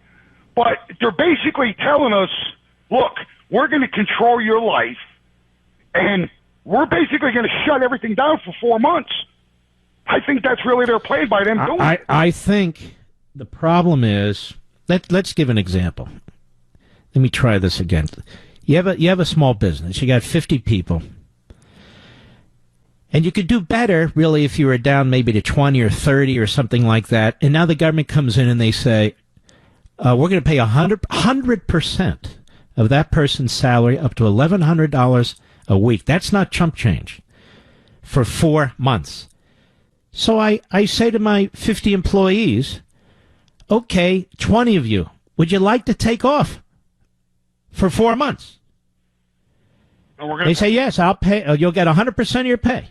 But they're basically telling us, look, we're going to control your life, and we're basically going to shut everything down for 4 months. I think that's really their play by them doing it. I think the problem is, let's give an example. Let me try this again. You have a small business. You got 50 people. And you could do better, really, if you were down maybe to 20 or 30 or something like that. And now the government comes in and they say, we're going to pay 100% of that person's salary up to $1,100 a week. That's not chump change for 4 months. So I say to my 50 employees, okay, 20 of you, would you like to take off for 4 months? They say, yes, I'll pay. You'll get 100% of your pay.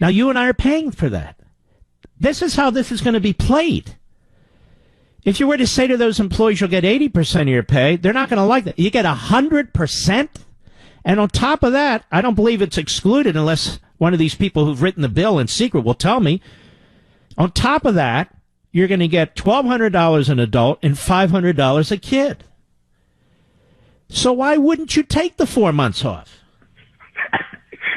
Now, you and I are paying for that. This is how this is going to be played. If you were to say to those employees, you'll get 80% of your pay, they're not going to like that. You get 100%? And on top of that, I don't believe it's excluded unless one of these people who've written the bill in secret will tell me. On top of that, you're going to get $1,200 an adult and $500 a kid. So why wouldn't you take the 4 months off?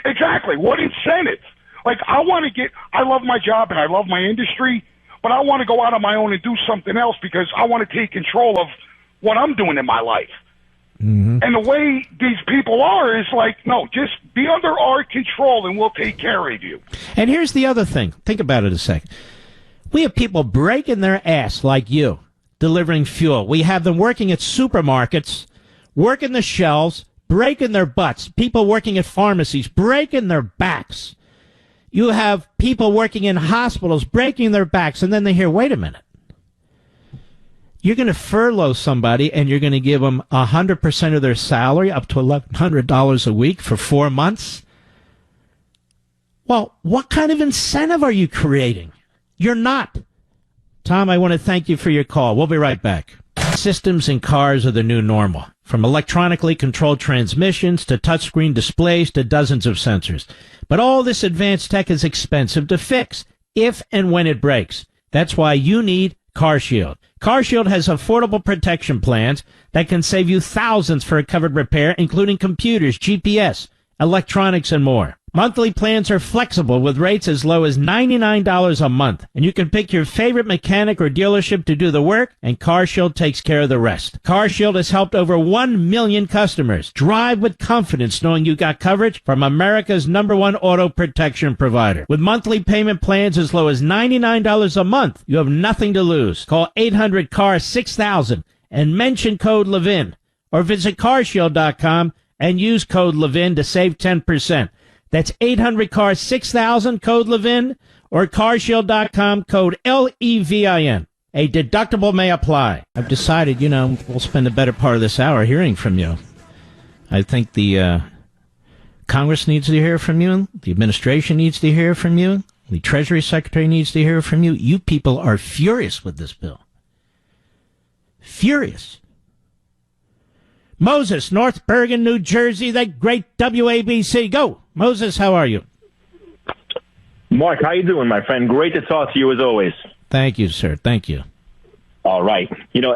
Exactly. What incentive? Like, I love my job and I love my industry, but I want to go out on my own and do something else because I want to take control of what I'm doing in my life. Mm-hmm. And the way these people are is like, no, just be under our control and we'll take care of you. And here's the other thing. Think about it a second. We have people breaking their ass like you, delivering fuel. We have them working at supermarkets, working the shelves, breaking their butts. People working at pharmacies, breaking their backs. You have people working in hospitals, breaking their backs, and then they hear, wait a minute. You're going to furlough somebody, and you're going to give them 100% of their salary, up to $1,100 a week for 4 months? Well, what kind of incentive are you creating? You're not. Tom, I want to thank you for your call. We'll be right back. Systems in cars are the new normal. From electronically controlled transmissions to touchscreen displays to dozens of sensors. But all this advanced tech is expensive to fix if and when it breaks. That's why you need CarShield. CarShield has affordable protection plans that can save you thousands for a covered repair, including computers, GPS, electronics, and more. Monthly plans are flexible with rates as low as $99 a month, and you can pick your favorite mechanic or dealership to do the work, and CarShield takes care of the rest. CarShield has helped over 1 million customers drive with confidence knowing you got coverage from America's #1 auto protection provider. With monthly payment plans as low as $99 a month, you have nothing to lose. Call 800-CAR-6000 and mention code Levin, or visit carshield.com and use code Levin to save 10%. That's 800-CAR-6000, code Levin, or carshield.com, code LEVIN. A deductible may apply. I've decided, we'll spend the better part of this hour hearing from you. I think the Congress needs to hear from you. The administration needs to hear from you. The Treasury Secretary needs to hear from you. You people are furious with this bill. Furious. Moses, North Bergen, New Jersey, the great WABC. Go. Moses, how are you? Mark, how you doing, my friend? Great to talk to you as always. Thank you, sir. Thank you. All right.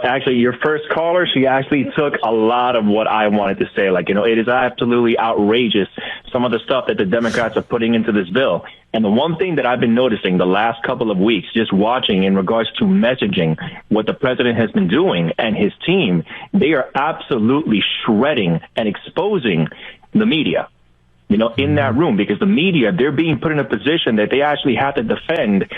Actually, your first caller, she actually took a lot of what I wanted to say. It is absolutely outrageous, some of the stuff that the Democrats are putting into this bill. And the one thing that I've been noticing the last couple of weeks, just watching in regards to messaging, what the president has been doing and his team, they are absolutely shredding and exposing the media. in that room, because the media, they're being put in a position that they actually have to defend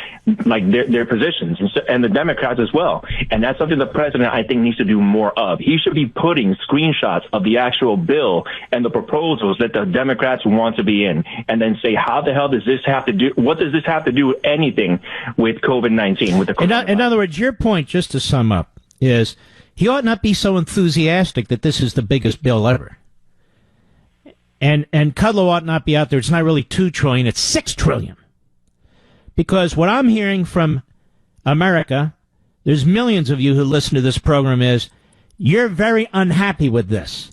like their positions, and the Democrats as well. And that's something the president, I think, needs to do more of. He should be putting screenshots of the actual bill and the proposals that the Democrats want to be in, and then say, how the hell does this have to do, what does this have to do with anything with COVID-19, with the coronavirus? In other words, your point, just to sum up, is he ought not be so enthusiastic that this is the biggest bill ever. And Kudlow ought not be out there. It's not really $2 trillion, it's $6 trillion. Because what I'm hearing from America, there's millions of you who listen to this program, is you're very unhappy with this.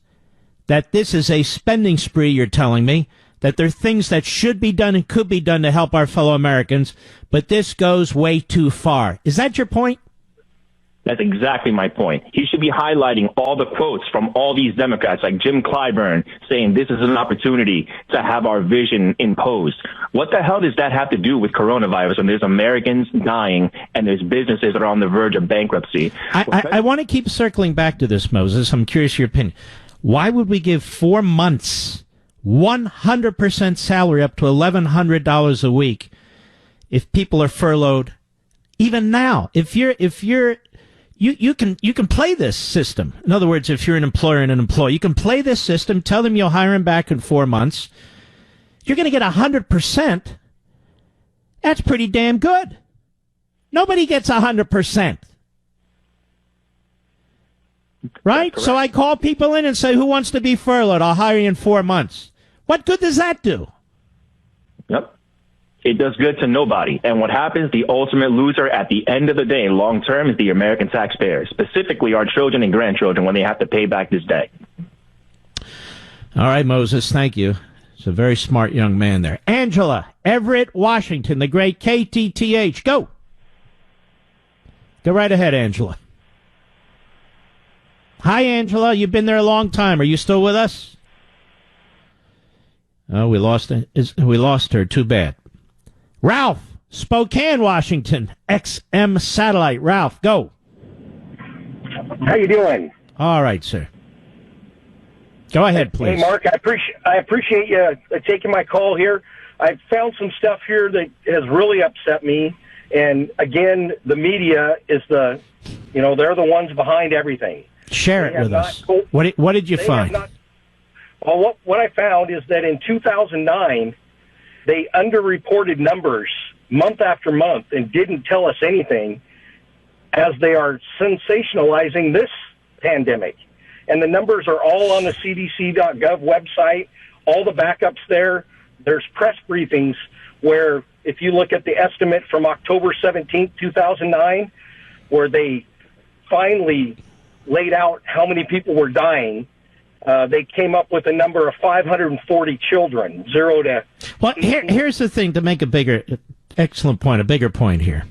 That this is a spending spree, you're telling me, that there are things that should be done and could be done to help our fellow Americans, but this goes way too far. Is that your point? That's exactly my point. He should be highlighting all the quotes from all these Democrats, like Jim Clyburn, saying this is an opportunity to have our vision imposed. What the hell does that have to do with coronavirus when there's Americans dying and there's businesses that are on the verge of bankruptcy? I want to keep circling back to this, Moses. I'm curious your opinion. Why would we give 4 months, 100% salary up to $1,100 a week if people are furloughed? Even now, You can play this system. In other words, if you're an employer and an employee, you can play this system, tell them you'll hire them back in 4 months. You're going to get 100%. That's pretty damn good. Nobody gets 100%. Right? So I call people in and say, who wants to be furloughed? I'll hire you in 4 months. What good does that do? Yep. It does good to nobody. And what happens, the ultimate loser at the end of the day, long term, is the American taxpayers, specifically our children and grandchildren, when they have to pay back this debt. All right, Moses, thank you. It's a very smart young man there. Angela, Everett, Washington, the great KTTH. Go. Go right ahead, Angela. Hi, Angela. You've been there a long time. Are you still with us? Oh, we lost her. Too bad. Ralph, Spokane, Washington, XM Satellite. Ralph, go. How you doing? All right, sir. Go ahead, please. Hey, Mark, I appreciate you taking my call here. I found some stuff here that has really upset me. And again, the media is they're the ones behind everything. Share it with us. What did you find? Well, what I found is that in 2009, they underreported numbers month after month and didn't tell us anything, as they are sensationalizing this pandemic. And the numbers are all on the CDC.gov website, all the backups there. There's press briefings where, if you look at the estimate from October 17th, 2009, where they finally laid out how many people were dying, they came up with a number of 540 children, 0 to... Well, here's the thing, to make a bigger point here.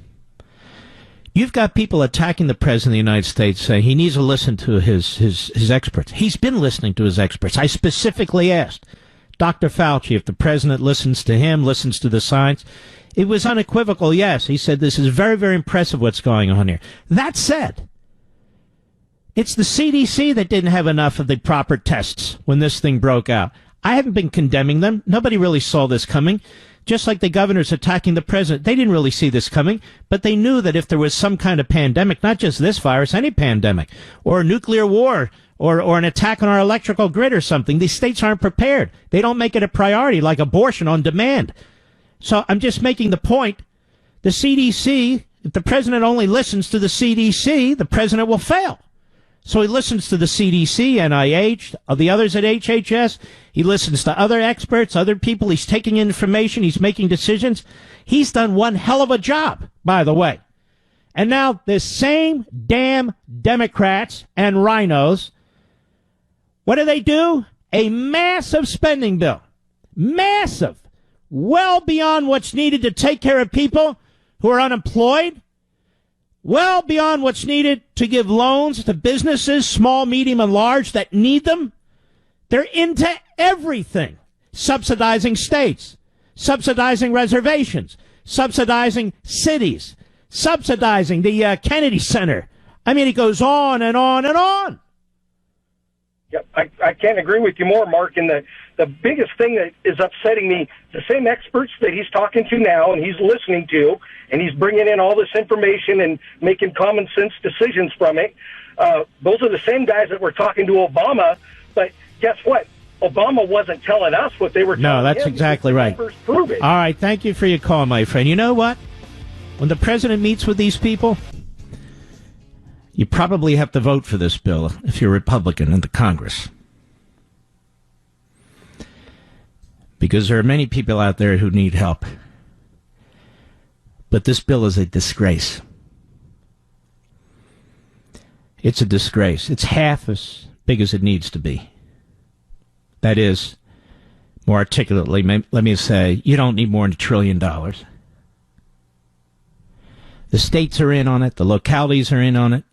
You've got people attacking the President of the United States, saying he needs to listen to his experts. He's been listening to his experts. I specifically asked Dr. Fauci if the President listens to him, listens to the science. It was unequivocal, yes. He said this is very, very impressive what's going on here. That said, it's the CDC that didn't have enough of the proper tests when this thing broke out. I haven't been condemning them. Nobody really saw this coming. Just like the governors attacking the president, they didn't really see this coming, but they knew that if there was some kind of pandemic, not just this virus, any pandemic, or a nuclear war, or an attack on our electrical grid or something, these states aren't prepared. They don't make it a priority like abortion on demand. So I'm just making the point, the CDC, if the president only listens to the CDC, the president will fail. So he listens to the CDC, NIH, the others at HHS. He listens to other experts, other people. He's taking information. He's making decisions. He's done one hell of a job, by the way. And now the same damn Democrats and rhinos, what do? A massive spending bill. Massive. Well beyond what's needed to take care of people who are unemployed. Well beyond what's needed to give loans to businesses, small, medium, and large, that need them. They're into everything. Subsidizing states, subsidizing reservations, subsidizing cities, subsidizing the Kennedy Center. I mean, it goes on and on and on. Yep, I can't agree with you more, Mark. And the biggest thing that is upsetting me, the same experts that he's talking to now and he's listening to, and he's bringing in all this information and making common sense decisions from it, those are the same guys that were talking to Obama. But guess what? Obama wasn't telling us what they were telling him. No, that's exactly right. Numbers prove it. All right, thank you for your call, my friend. You know what? When the president meets with these people, you probably have to vote for this bill if you're a Republican in the Congress. Because there are many people out there who need help. But this bill is a disgrace. It's a disgrace. It's half as big as it needs to be. That is, more articulately, let me say, you don't need more than $1 trillion. The states are in on it. The localities are in on it.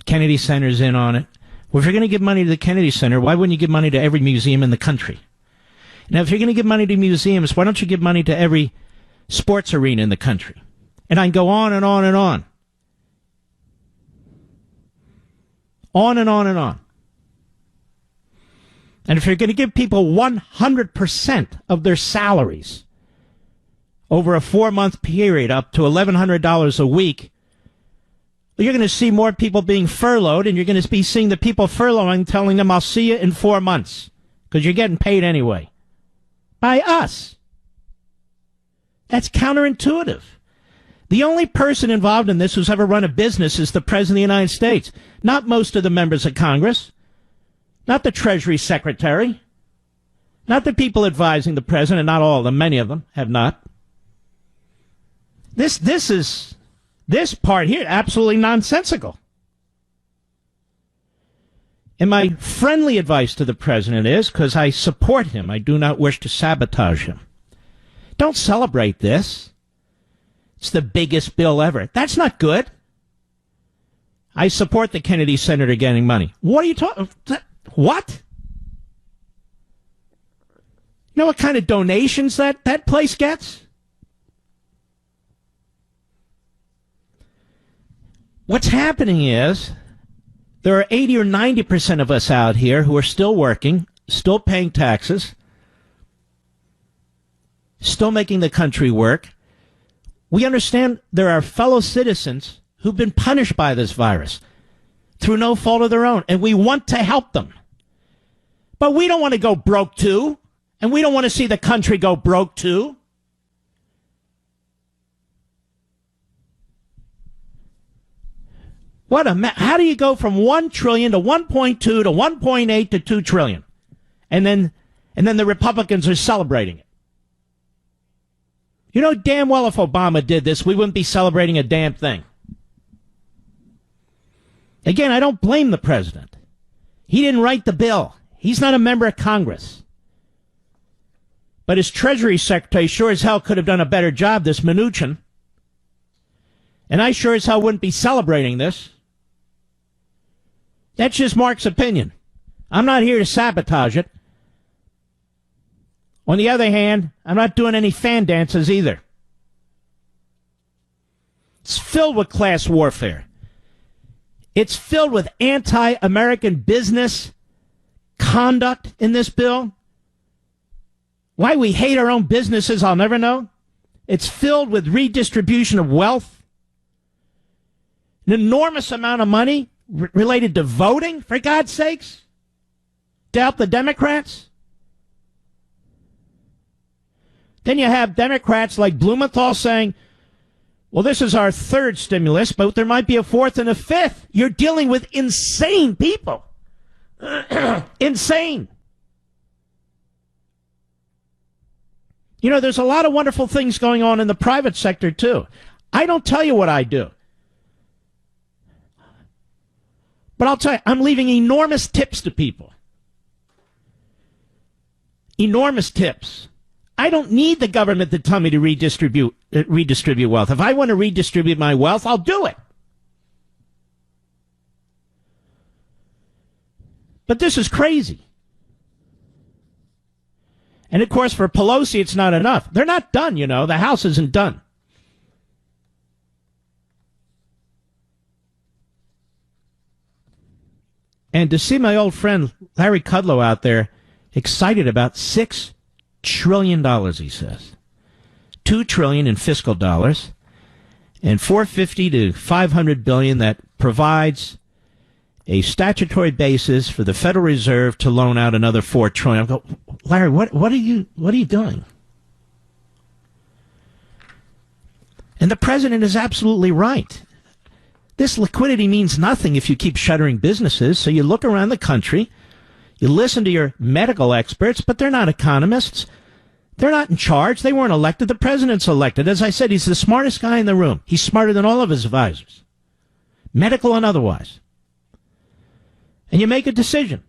Kennedy Center's in on it. Well, if you're going to give money to the Kennedy Center, why wouldn't you give money to every museum in the country? Now, if you're going to give money to museums, why don't you give money to every sports arena in the country? And I can go on and on and on. On and on and on. And if you're going to give people 100% of their salaries over a 4-month period up to $1,100 a week, you're going to see more people being furloughed, and you're going to be seeing the people furloughing telling them, I'll see you in 4 months, because you're getting paid anyway. By us. That's counterintuitive. The only person involved in this who's ever run a business is the President of the United States, not most of the members of Congress, not the Treasury Secretary, not the people advising the President, not all of them, many of them have not. This part here, absolutely nonsensical. And my friendly advice to the president is, because I support him, I do not wish to sabotage him. Don't celebrate this. It's the biggest bill ever. That's not good. I support the Kennedy Center getting money. What are you talking? What? You know what kind of donations that place gets? What's happening is there are 80 or 90% of us out here who are still working, still paying taxes, still making the country work. We understand there are fellow citizens who've been punished by this virus through no fault of their own, and we want to help them. But we don't want to go broke too, and we don't want to see the country go broke too. How do you go from 1 trillion to 1.2 to 1.8 to 2 trillion? And then the Republicans are celebrating it. You know damn well if Obama did this, we wouldn't be celebrating a damn thing. Again, I don't blame the president. He didn't write the bill. He's not a member of Congress. But his Treasury Secretary sure as hell could have done a better job, this Mnuchin. And I sure as hell wouldn't be celebrating this. That's just Mark's opinion. I'm not here to sabotage it. On the other hand, I'm not doing any fan dances either. It's filled with class warfare. It's filled with anti-American business conduct in this bill. Why we hate our own businesses, I'll never know. It's filled with redistribution of wealth. An enormous amount of money related to voting, for God's sakes. To help the Democrats. Then you have Democrats like Blumenthal saying, well, this is our third stimulus, but there might be a fourth and a fifth. You're dealing with insane people. Insane. You know, there's a lot of wonderful things going on in the private sector, too. I don't tell you what I do. But I'll tell you, I'm leaving enormous tips to people. Enormous tips. I don't need the government to tell me to redistribute wealth. If I want to redistribute my wealth, I'll do it. But this is crazy. And, of course, for Pelosi, it's not enough. They're not done, you know. The House isn't done. And to see my old friend Larry Kudlow out there excited about $6 trillion, he says. $2 trillion in fiscal dollars and $450 to $500 billion that provides a statutory basis for the Federal Reserve to loan out another $4 trillion. I go, Larry, what are you doing? And the president is absolutely right. This liquidity means nothing if you keep shuttering businesses. So you look around the country, you listen to your medical experts, but they're not economists. They're not in charge. They weren't elected. The president's elected. As I said, he's the smartest guy in the room. He's smarter than all of his advisors, medical and otherwise. And you make a decision.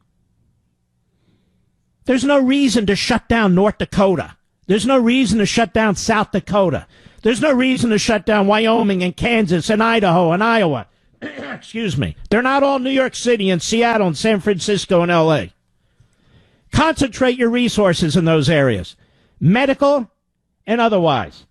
There's no reason to shut down North Dakota. There's no reason to shut down South Dakota. There's no reason to shut down Wyoming and Kansas and Idaho and Iowa. Excuse me. They're not all New York City and Seattle and San Francisco and L.A. Concentrate your resources in those areas, medical and otherwise.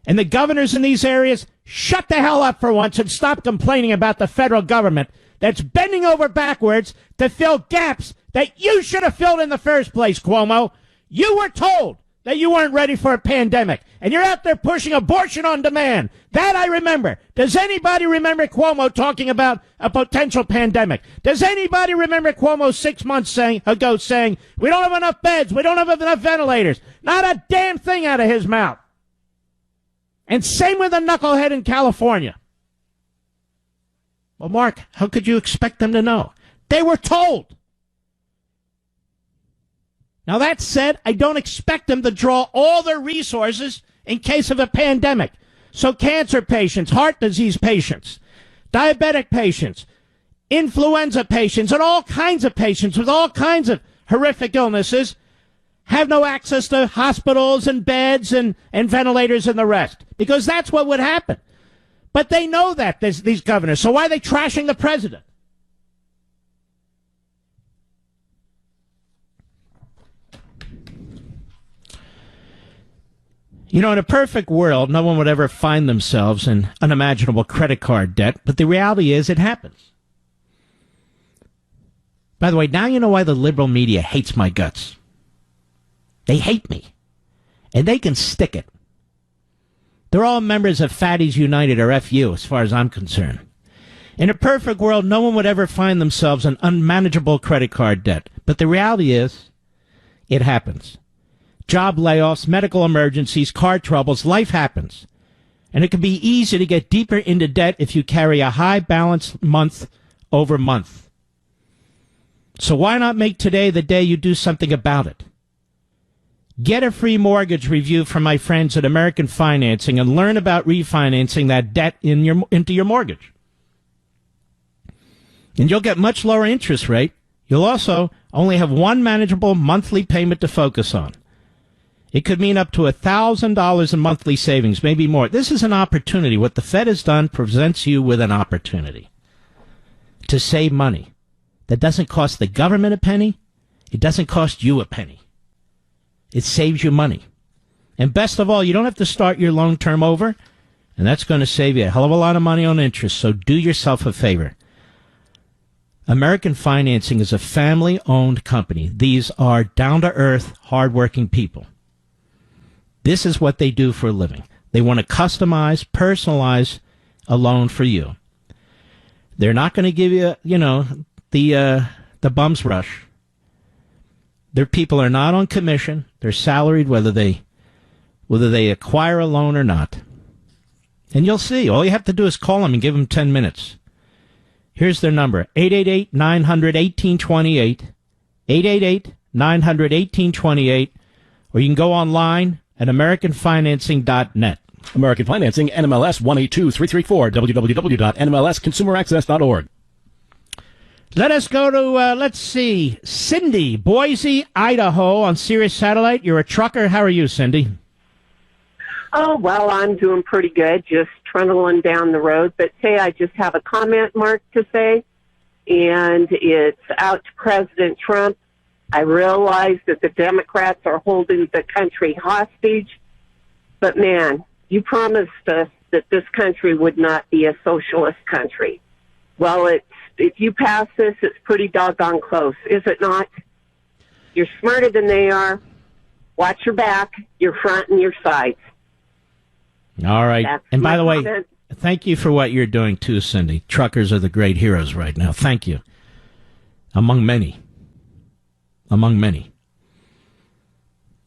And the governors in these areas, shut the hell up for once and stop complaining about the federal government that's bending over backwards to fill gaps that you should have filled in the first place, Cuomo. You were told that you weren't ready for a pandemic, and you're out there pushing abortion on demand. That I remember. Does anybody remember Cuomo talking about a potential pandemic? Does anybody remember Cuomo 6 months ago saying, we don't have enough beds, we don't have enough ventilators? Not a damn thing out of his mouth. And same with the knucklehead in California. Well, Mark, how could you expect them to know? They were told. Now, that said, I don't expect them to draw all their resources in case of a pandemic. So cancer patients, heart disease patients, diabetic patients, influenza patients, and all kinds of patients with all kinds of horrific illnesses have no access to hospitals and beds and ventilators and the rest. Because that's what would happen. But they know that, these governors. So why are they trashing the president? You know, in a perfect world, no one would ever find themselves in unimaginable credit card debt, but the reality is it happens. By the way, now you know why the liberal media hates my guts. They hate me, and they can stick it. They're all members of Fatties United, or FU, as far as I'm concerned. In a perfect world, no one would ever find themselves in unmanageable credit card debt, but the reality is it happens. Job layoffs, medical emergencies, car troubles, life happens. And it can be easy to get deeper into debt if you carry a high balance month over month. So why not make today the day you do something about it? Get a free mortgage review from my friends at American Financing and learn about refinancing that debt into your mortgage. And you'll get much lower interest rate. You'll also only have one manageable monthly payment to focus on. It could mean up to $1,000 in monthly savings, maybe more. This is an opportunity. What the Fed has done presents you with an opportunity to save money. That doesn't cost the government a penny. It doesn't cost you a penny. It saves you money. And best of all, you don't have to start your loan term over, and that's going to save you a hell of a lot of money on interest. So do yourself a favor. American Financing is a family-owned company. These are down-to-earth, hard-working people. This is what they do for a living. They want to customize, personalize a loan for you. They're not going to give you, the bum's rush. Their people are not on commission. They're salaried whether they acquire a loan or not. And you'll see. All you have to do is call them and give them 10 minutes. Here's their number, 888-900-1828, 888-900-1828, or you can go online at AmericanFinancing.net. American Financing, NMLS 182334, www.nmlsconsumeraccess.org. Let us go to, Cindy, Boise, Idaho, on Sirius Satellite. You're a trucker. How are you, Cindy? Oh, well, I'm doing pretty good, just trundling down the road. But say I just have a comment, Mark, to say, and it's out to President Trump. I realize that the Democrats are holding the country hostage, but, man, you promised us that this country would not be a socialist country. Well, if you pass this, it's pretty doggone close, is it not? You're smarter than they are. Watch your back, your front, and your sides. All right. That's and by my the way, comment. thank you for what you're doing too, Cindy. Truckers are the great heroes right now. Thank you. Among many. Among many.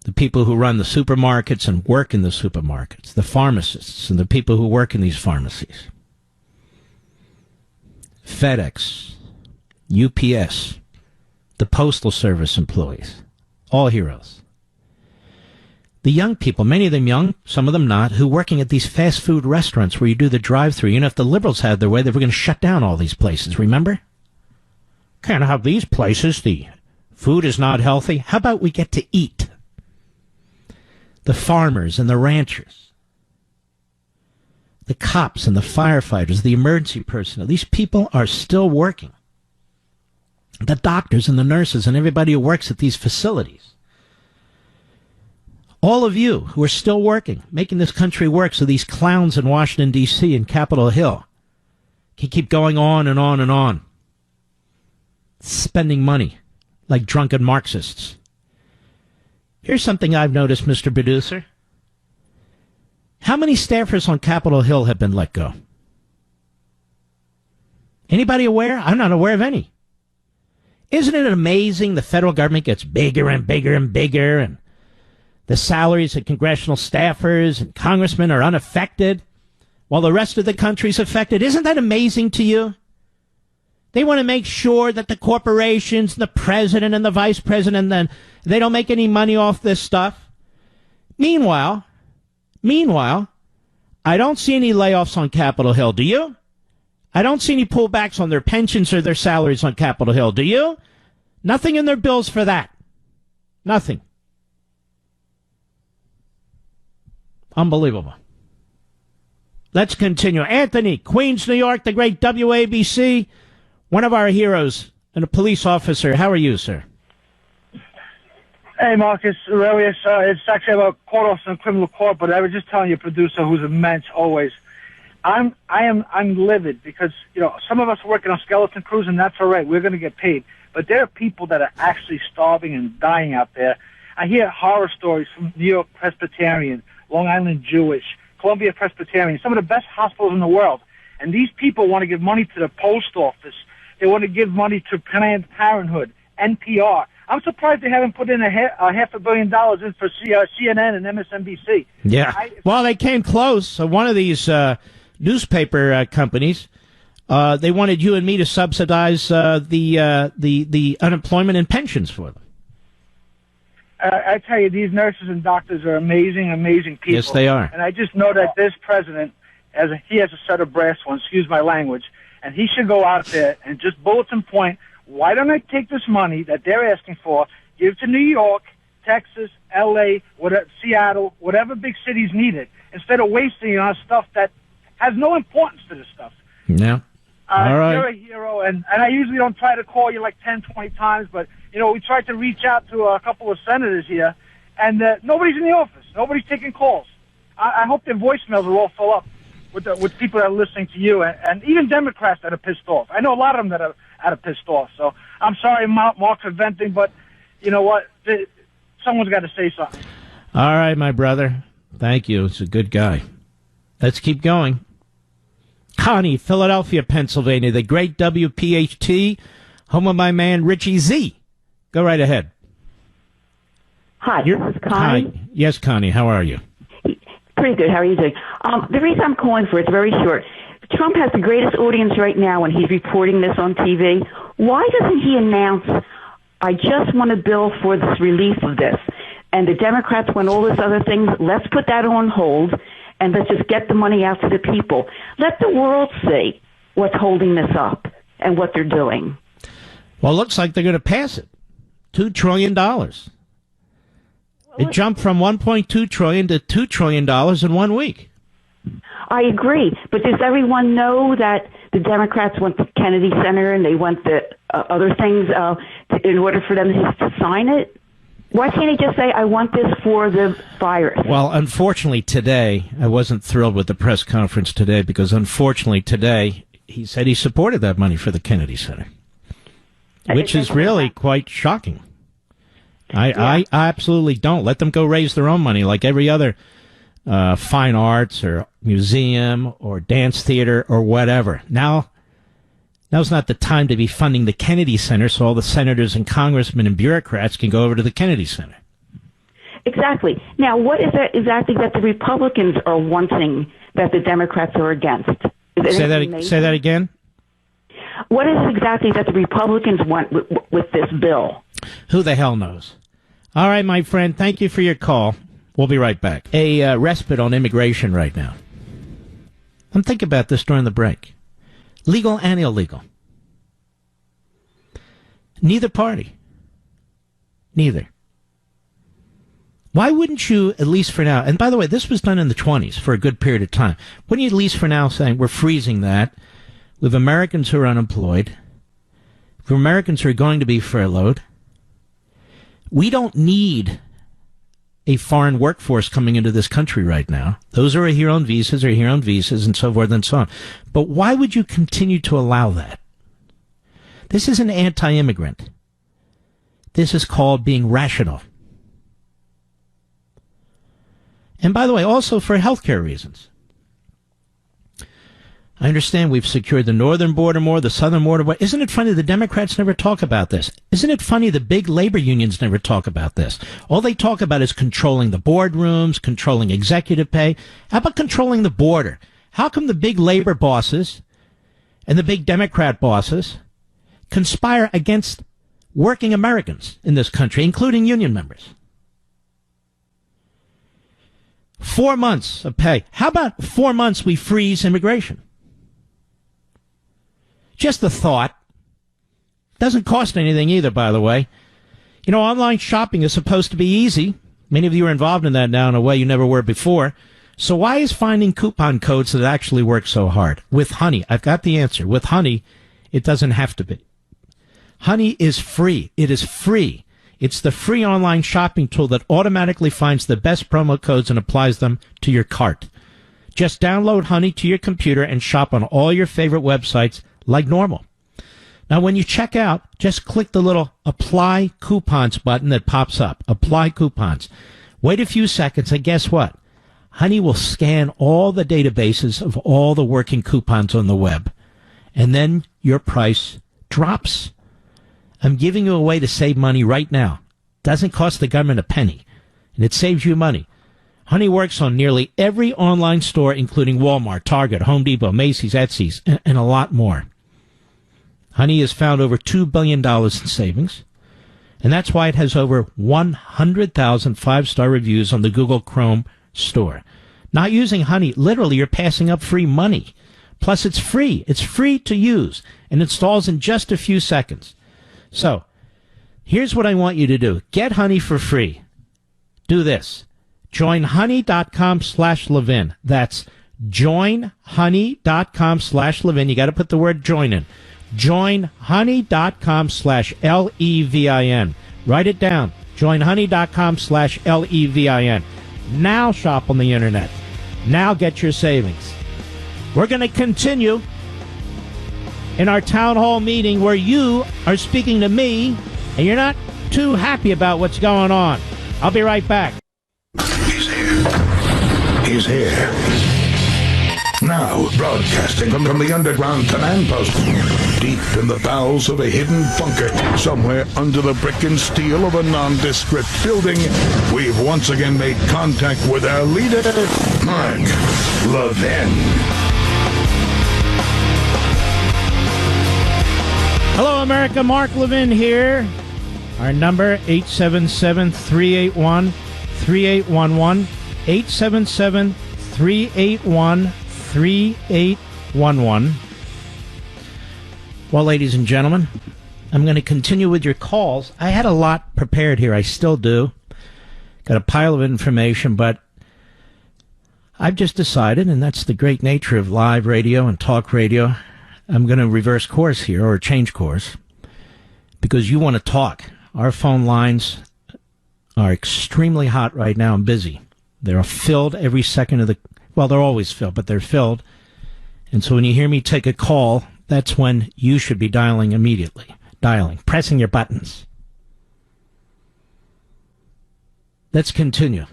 The people who run the supermarkets and work in the supermarkets, the pharmacists and the people who work in these pharmacies. FedEx, UPS, the Postal Service employees, all heroes. The young people, many of them young, some of them not, who working at these fast food restaurants where you do the drive-thru. You know, if the liberals had their way, they were going to shut down all these places, remember? Can't have these places. The food is not healthy. How about we get to eat? The farmers and the ranchers, the cops and the firefighters, the emergency personnel, these people are still working. The doctors and the nurses and everybody who works at these facilities. All of you who are still working, making this country work so these clowns in Washington, D.C. and Capitol Hill can keep going on and on and on, spending money like drunken Marxists. Here's something I've noticed, Mr. Producer. How many staffers on Capitol Hill have been let go? Anybody aware? I'm not aware of any. Isn't it amazing the federal government gets bigger and bigger and bigger, and the salaries of congressional staffers and congressmen are unaffected while the rest of the country's affected? Isn't that amazing to you? They want to make sure that the corporations, the president and the vice president, then they don't make any money off this stuff. Meanwhile, I don't see any layoffs on Capitol Hill. Do you? I don't see any pullbacks on their pensions or their salaries on Capitol Hill. Do you? Nothing in their bills for that. Nothing. Unbelievable. Let's continue. Anthony, Queens, New York, the great WABC, one of our heroes and a police officer. How are you, sir? Hey, Marcus Aurelius. It's actually about court officer and criminal court, but I was just telling your producer, who's a mensch always. I'm livid because, you know, some of us are working on skeleton crews, and that's all right. We're going to get paid. But there are people that are actually starving and dying out there. I hear horror stories from New York Presbyterian, Long Island Jewish, Columbia Presbyterian, some of the best hospitals in the world. And these people want to give money to the post office. They want to give money to Planned Parenthood, NPR. I'm surprised they haven't put in a $500 million in for CNN and MSNBC. Yeah. Well, they came close. One of these newspaper companies, they wanted you and me to subsidize the unemployment and pensions for them. I tell you, these nurses and doctors are amazing, amazing people. Yes, they are. And I just know that this president, he has a set of brass ones, excuse my language, and he should go out there and just bulletin point, why don't I take this money that they're asking for, give it to New York, Texas, L.A., Seattle, whatever big cities need it, instead of wasting it on stuff that has no importance to this stuff. Yeah. All right. You're a hero, and I usually don't try to call you like 10, 20 times, but, you know, we tried to reach out to a couple of senators here, and nobody's in the office. Nobody's taking calls. I hope their voicemails will all fill up with people that are listening to you, and even Democrats that are pissed off. I know a lot of them that are pissed off, so I'm sorry, Mark, for venting, but you know what? Someone's got to say something. All right, my brother. Thank you. It's a good guy. Let's keep going. Connie, Philadelphia, Pennsylvania, the great WPHT, home of my man Richie Z. Go right ahead. Hi, this is Connie. Hi. Yes, Connie, how are you? Pretty good. How are you doing? The reason I'm calling for it's very short. Trump has the greatest audience right now when he's reporting this on TV. Why doesn't he announce, I just want a bill for this relief of this, and the Democrats want all this other things, let's put that on hold, and let's just get the money out to the people. Let the world see what's holding this up and what they're doing. Well, it looks like they're going to pass it. $2 trillion. It jumped from $1.2 trillion to $2 trillion in 1 week. I agree, but does everyone know that the Democrats want the Kennedy Center and they want the other things in order for them to sign it? Why can't he just say, I want this for the virus? Well, unfortunately today, I wasn't thrilled with the press conference today because unfortunately today, he said he supported that money for the Kennedy Center, which is really quite shocking. I absolutely don't. Let them go raise their own money like every other fine arts or museum or dance theater or whatever. Now's not the time to be funding the Kennedy Center so all the senators and congressmen and bureaucrats can go over to the Kennedy Center. Exactly. Now, what is it exactly that the Republicans are wanting that the Democrats are against? Say that again? What is it exactly that the Republicans want with this bill? Who the hell knows? All right, my friend, thank you for your call. We'll be right back. A respite on immigration right now. I'm thinking about this during the break. Legal and illegal. Neither party. Neither. Why wouldn't you, at least for now, and by the way, this was done in the 20s for a good period of time. Wouldn't you at least for now say, we're freezing that? We have Americans who are unemployed. We have Americans who are going to be furloughed. We don't need a foreign workforce coming into this country right now. Those who are here on visas are here on visas and so forth and so on. But why would you continue to allow that? This isn't anti-immigrant. This is called being rational. And by the way, also for healthcare reasons. I understand we've secured the northern border more, the southern border more. Isn't it funny the Democrats never talk about this? Isn't it funny the big labor unions never talk about this? All they talk about is controlling the boardrooms, controlling executive pay. How about controlling the border? How come the big labor bosses and the big Democrat bosses conspire against working Americans in this country, including union members? 4 months of pay. How about 4 months we freeze immigration? Just a thought. Doesn't cost anything either, by the way. You know, online shopping is supposed to be easy. Many of you are involved in that now in a way you never were before. So why is finding coupon codes that actually work so hard? With Honey, I've got the answer. With Honey, it doesn't have to be. Honey is free. It is free. It's the free online shopping tool that automatically finds the best promo codes and applies them to your cart. Just download Honey to your computer and shop on all your favorite websites like normal. Now, when you check out, just click the little Apply Coupons button that pops up. Apply Coupons. Wait a few seconds, and guess what? Honey will scan all the databases of all the working coupons on the web. And then your price drops. I'm giving you a way to save money right now. Doesn't cost the government a penny, and it saves you money. Honey works on nearly every online store, including Walmart, Target, Home Depot, Macy's, Etsy's, and a lot more. Honey has found over $2 billion in savings, and that's why it has over 100,000 five-star reviews on the Google Chrome store. Not using Honey, literally you're passing up free money. Plus, it's free. It's free to use and installs in just a few seconds. So, here's what I want you to do. Get Honey for free. Do this. Join honey.com/Levin. That's joinhoney.com/Levin. You got to put the word join in. Joinhoney.com/Levin. Write it down. Joinhoney.com/Levin. Now shop on the internet. Now get your savings. We're going to continue in our town hall meeting where you are speaking to me and you're not too happy about what's going on. I'll be right back. He's here. He's here. Now, broadcasting from the underground command post, deep in the bowels of a hidden bunker, somewhere under the brick and steel of a nondescript building, we've once again made contact with our leader, Mark Levin. Hello, America. Mark Levin here. Our number, 877-381-3811, 877-381-3811. Well, ladies and gentlemen, I'm going to continue with your calls. I had a lot prepared here. I still do. Got a pile of information, but I've just decided, and that's the great nature of live radio and talk radio, I'm going to reverse course here, or change course, because you want to talk. Our phone lines are extremely hot right now and busy. They're filled every second of the... Well, they're always filled, but they're filled. And so when you hear me take a call, that's when you should be dialing immediately. Dialing. Pressing your buttons. Let's continue.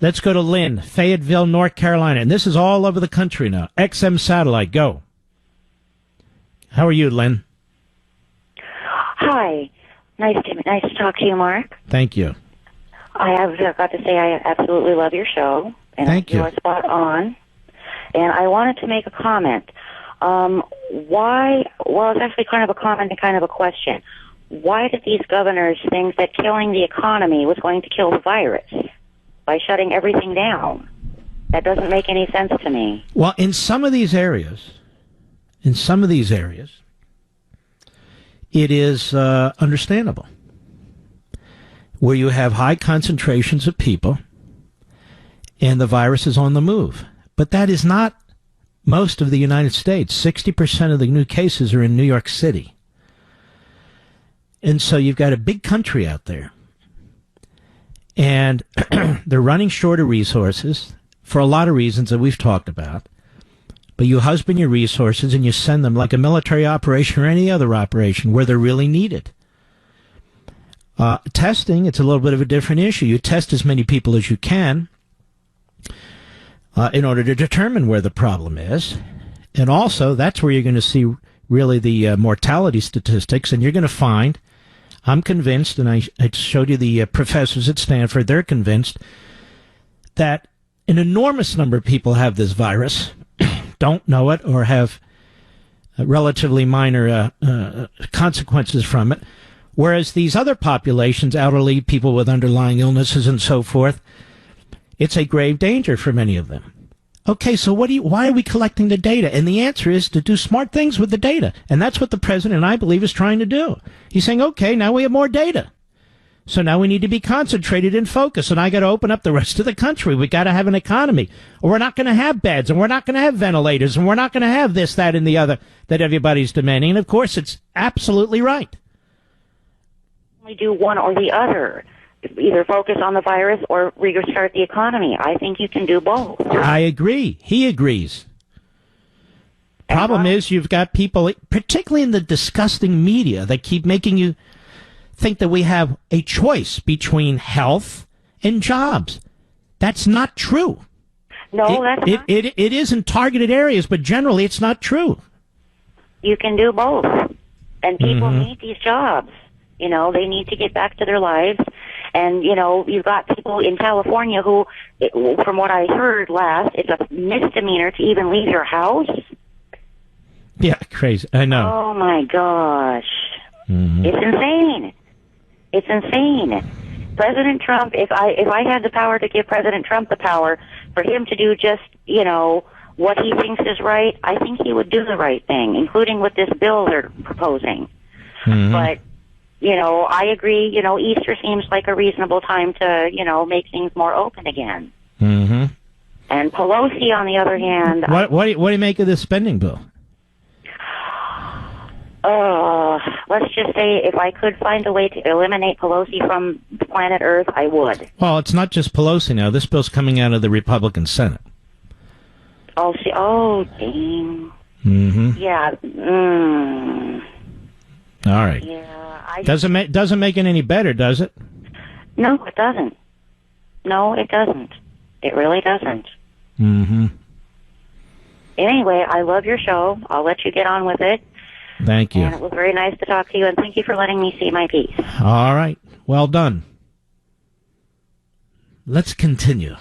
Let's go to Lynn, Fayetteville, North Carolina. And this is all over the country now. XM Satellite, go. How are you, Lynn? Hi. Nice to talk to you, Mark. Thank you. I have got to say I absolutely love your show. And Thank you. You are spot on. And I wanted to make a comment. Why? Well, it's actually kind of a comment and kind of a question. Why did these governors think that killing the economy was going to kill the virus by shutting everything down? That doesn't make any sense to me. Well, in some of these areas, it is understandable. Where you have high concentrations of people and the virus is on the move. But that is not most of the United States. 60% of the new cases are in New York City. And so you've got a big country out there. And they're running short of resources for a lot of reasons that we've talked about. But you husband your resources and you send them like a military operation or any other operation where they're really needed. Testing, it's a little bit of a different issue. You test as many people as you can in order to determine where the problem is. And also, that's where you're going to see really the mortality statistics. And you're going to find, I'm convinced, and I showed you the professors at Stanford, they're convinced that an enormous number of people have this virus, don't know it, or have relatively minor consequences from it. Whereas these other populations, elderly, people with underlying illnesses and so forth, it's a grave danger for many of them. Okay, so why are we collecting the data? And the answer is to do smart things with the data. And that's what the president, I believe, is trying to do. He's saying, okay, now we have more data. So now we need to be concentrated and focused. And I got to open up the rest of the country. We got to have an economy. Or we're not going to have beds. And we're not going to have ventilators. And we're not going to have this, that, and the other that everybody's demanding. And, of course, it's absolutely right. We do one or the other. Either focus on the virus or restart the economy. I think you can do both. I agree. He agrees. Problem is you've got people, particularly in the disgusting media, that keep making you think that we have a choice between health and jobs. That's not true. No, that's not. It is in targeted areas, but generally it's not true. You can do both. And people need these jobs. You know, they need to get back to their lives. And, you know, you've got people in California who, from what I heard last, it's a misdemeanor to even leave your house. Yeah, crazy. I know. Oh, my gosh. It's insane. It's insane. President Trump, if I had the power to give President Trump the power for him to do just, you know, what he thinks is right, I think he would do the right thing, including with this bill they're proposing. But, you know, I agree, you know, Easter seems like a reasonable time to, you know, make things more open again. And Pelosi, on the other hand... What do you make of this spending bill? Let's just say if I could find a way to eliminate Pelosi from planet Earth, I would. Well, it's not just Pelosi now. This bill's coming out of the Republican Senate. Oh, dang. Yeah. All right. Yeah. Doesn't make it any better, does it? No, it doesn't. No, it doesn't. It really doesn't. Anyway, I love your show. I'll let you get on with it. Thank you. And it was very nice to talk to you, and thank you for letting me see my piece. All right. Well done. Let's continue.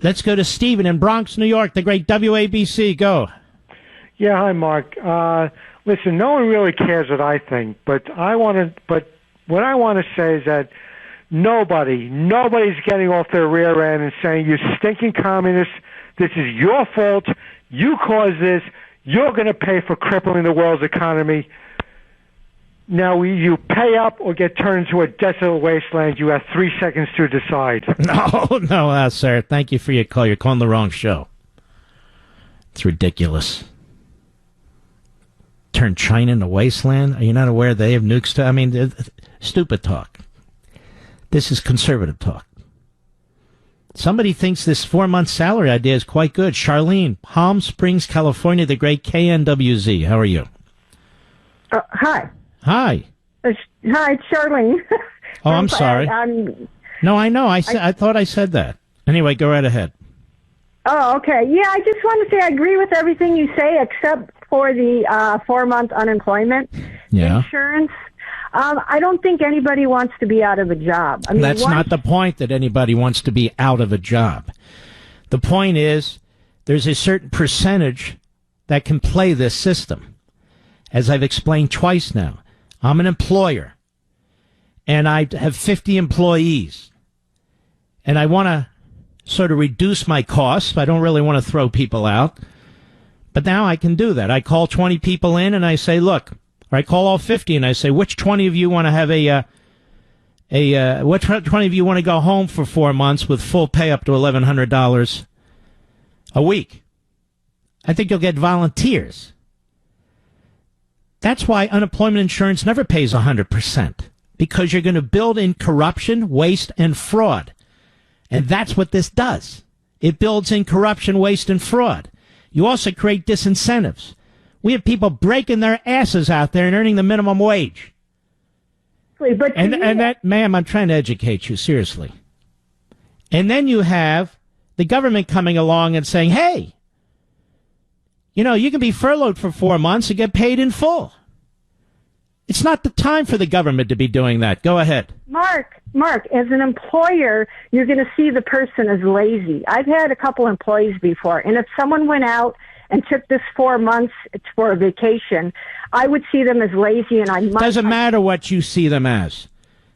Let's go to Stephen in Bronx, New York, the great WABC. Go. Yeah, hi, Mark. Listen, no one really cares what I think, but what I want to say is that nobody's getting off their rear end and saying, you stinking communists, this is your fault, you caused this, you're going to pay for crippling the world's economy. Now, you pay up or get turned into a desolate wasteland. You have 3 seconds to decide. No, sir. Thank you for your call. You're calling the wrong show. It's ridiculous. Turn China into wasteland? Are you not aware they have nukes? I mean, stupid talk. This is conservative talk. Somebody thinks this 4-month salary idea is quite good. Charlene, Palm Springs, California, the great KNWZ. How are you? Hi. Hi. Hi, it's Charlene. Oh, I'm sorry. No, I know. I thought I said that. Anyway, go right ahead. Oh, okay. Yeah, I just want to say I agree with everything you say except for the 4-month unemployment insurance. I don't think anybody wants to be out of a job. I mean, that's not the point, that anybody wants to be out of a job. The point is there's a certain percentage that can play this system. As I've explained twice now, I'm an employer, and I have 50 employees, and I want to sort of reduce my costs. I don't really want to throw people out, but now I can do that. I call 20 people in, and I say, look, or I call all 50, and I say, which 20 of you want to have which 20 of you want to go home for 4 months with full pay up to $1,100 a week? I think you'll get volunteers. That's why unemployment insurance never pays 100%, because you're going to build in corruption, waste, and fraud. And that's what this does. It builds in corruption, waste, and fraud. You also create disincentives. We have people breaking their asses out there and earning the minimum wage. But and that, ma'am, I'm trying to educate you, seriously. And then you have the government coming along and saying, hey, you know, you can be furloughed for 4 months and get paid in full. It's not the time for the government to be doing that. Go ahead. Mark, as an employer, you're going to see the person as lazy. I've had a couple employees before, and if someone went out and took this 4 months for a vacation, I would see them as lazy, and I might... Doesn't matter what you see them as.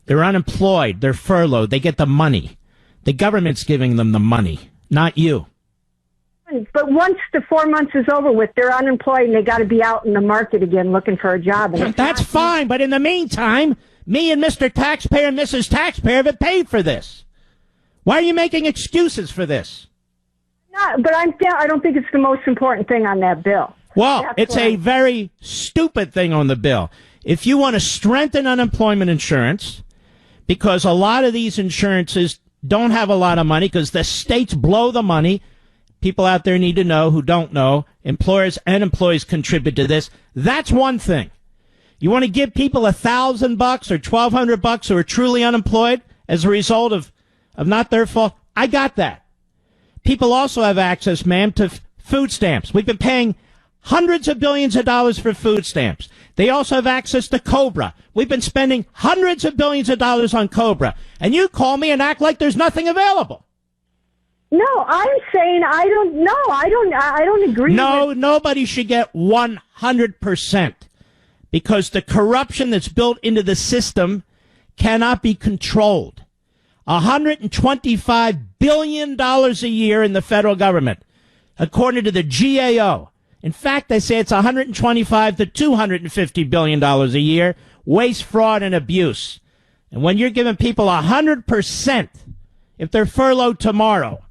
They're unemployed. They're furloughed. They get the money. The government's giving them the money, not you. But once the 4 months is over with, they're unemployed and they got to be out in the market again looking for a job. And that's fine, but in the meantime, me and Mr. Taxpayer and Mrs. Taxpayer have paid for this. Why are you making excuses for this? But I don't think it's the most important thing on that bill. Well, it's a very stupid thing on the bill. If you want to strengthen unemployment insurance, because a lot of these insurances don't have a lot of money because the states blow the money. People out there need to know who don't know. Employers and employees contribute to this. That's one thing. You want to give people $1,000 or $1,200 who are truly unemployed as a result of not their fault? I got that. People also have access, ma'am, to food stamps. We've been paying hundreds of billions of dollars for food stamps. They also have access to COBRA. We've been spending hundreds of billions of dollars on COBRA. And you call me and act like there's nothing available. No, I'm saying I don't agree. No, nobody should get 100%, because the corruption that's built into the system cannot be controlled. $125 billion a year in the federal government, according to the GAO. In fact, they say it's $125 to $250 billion a year, waste, fraud, and abuse. And when you're giving people 100%, if they're furloughed tomorrow,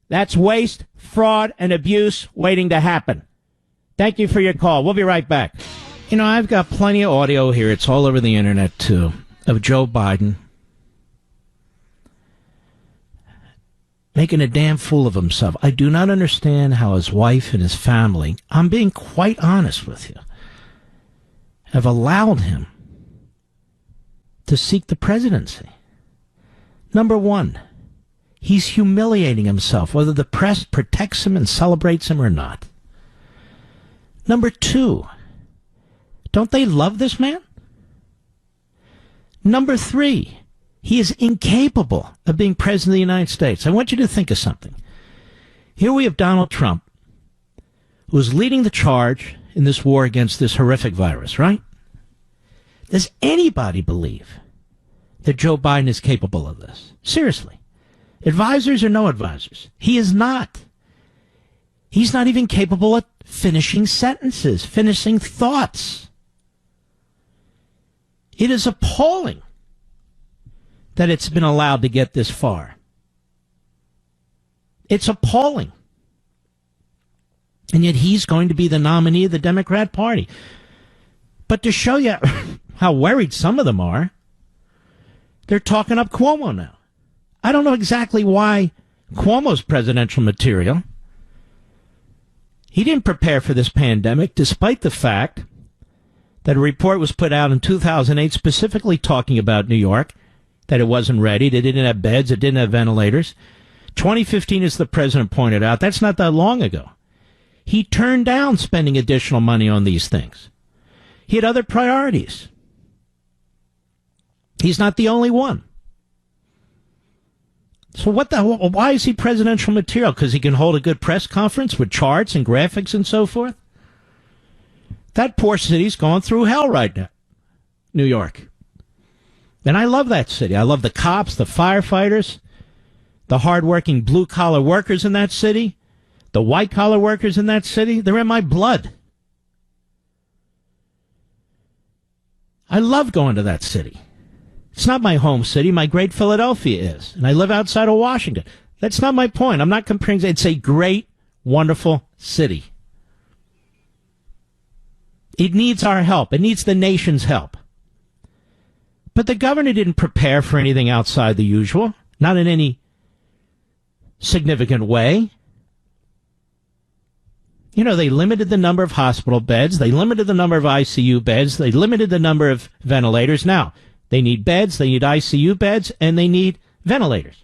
that's waste, fraud, and abuse waiting to happen. Thank you for your call. We'll be right back. You know, I've got plenty of audio here. It's all over the internet, too, of Joe Biden making a damn fool of himself. I do not understand how his wife and his family, I'm being quite honest with you, have allowed him to seek the presidency. Number one, he's humiliating himself, whether the press protects him and celebrates him or not. Number two, don't they love this man? Number three, he is incapable of being president of the United States. I want you to think of something. Here we have Donald Trump, who is leading the charge in this war against this horrific virus, right? Does anybody believe that Joe Biden is capable of this? Seriously. Advisors or no advisors? He is not. He's not even capable of finishing sentences, finishing thoughts. It is appalling that it's been allowed to get this far. It's appalling. And yet he's going to be the nominee of the Democrat Party. But to show you how worried some of them are, they're talking up Cuomo now. I don't know exactly why Cuomo's presidential material. He didn't prepare for this pandemic, despite the fact that a report was put out in 2008 specifically talking about New York that it wasn't ready. They didn't have beds. It didn't have ventilators. 2015, as the president pointed out, that's not that long ago. He turned down spending additional money on these things. He had other priorities. He's not the only one. So why is he presidential material? Because he can hold a good press conference with charts and graphics and so forth? That poor city's going through hell right now, New York. And I love that city. I love the cops, the firefighters, the hardworking blue-collar workers in that city, the white-collar workers in that city. They're in my blood. I love going to that city. It's not my home city. My great Philadelphia is. And I live outside of Washington. That's not my point. I'm not comparing. It's a great, wonderful city. It needs our help. It needs the nation's help. But the governor didn't prepare for anything outside the usual. Not in any significant way. You know, they limited the number of hospital beds. They limited the number of ICU beds. They limited the number of ventilators. Now, they need beds, they need ICU beds, and they need ventilators.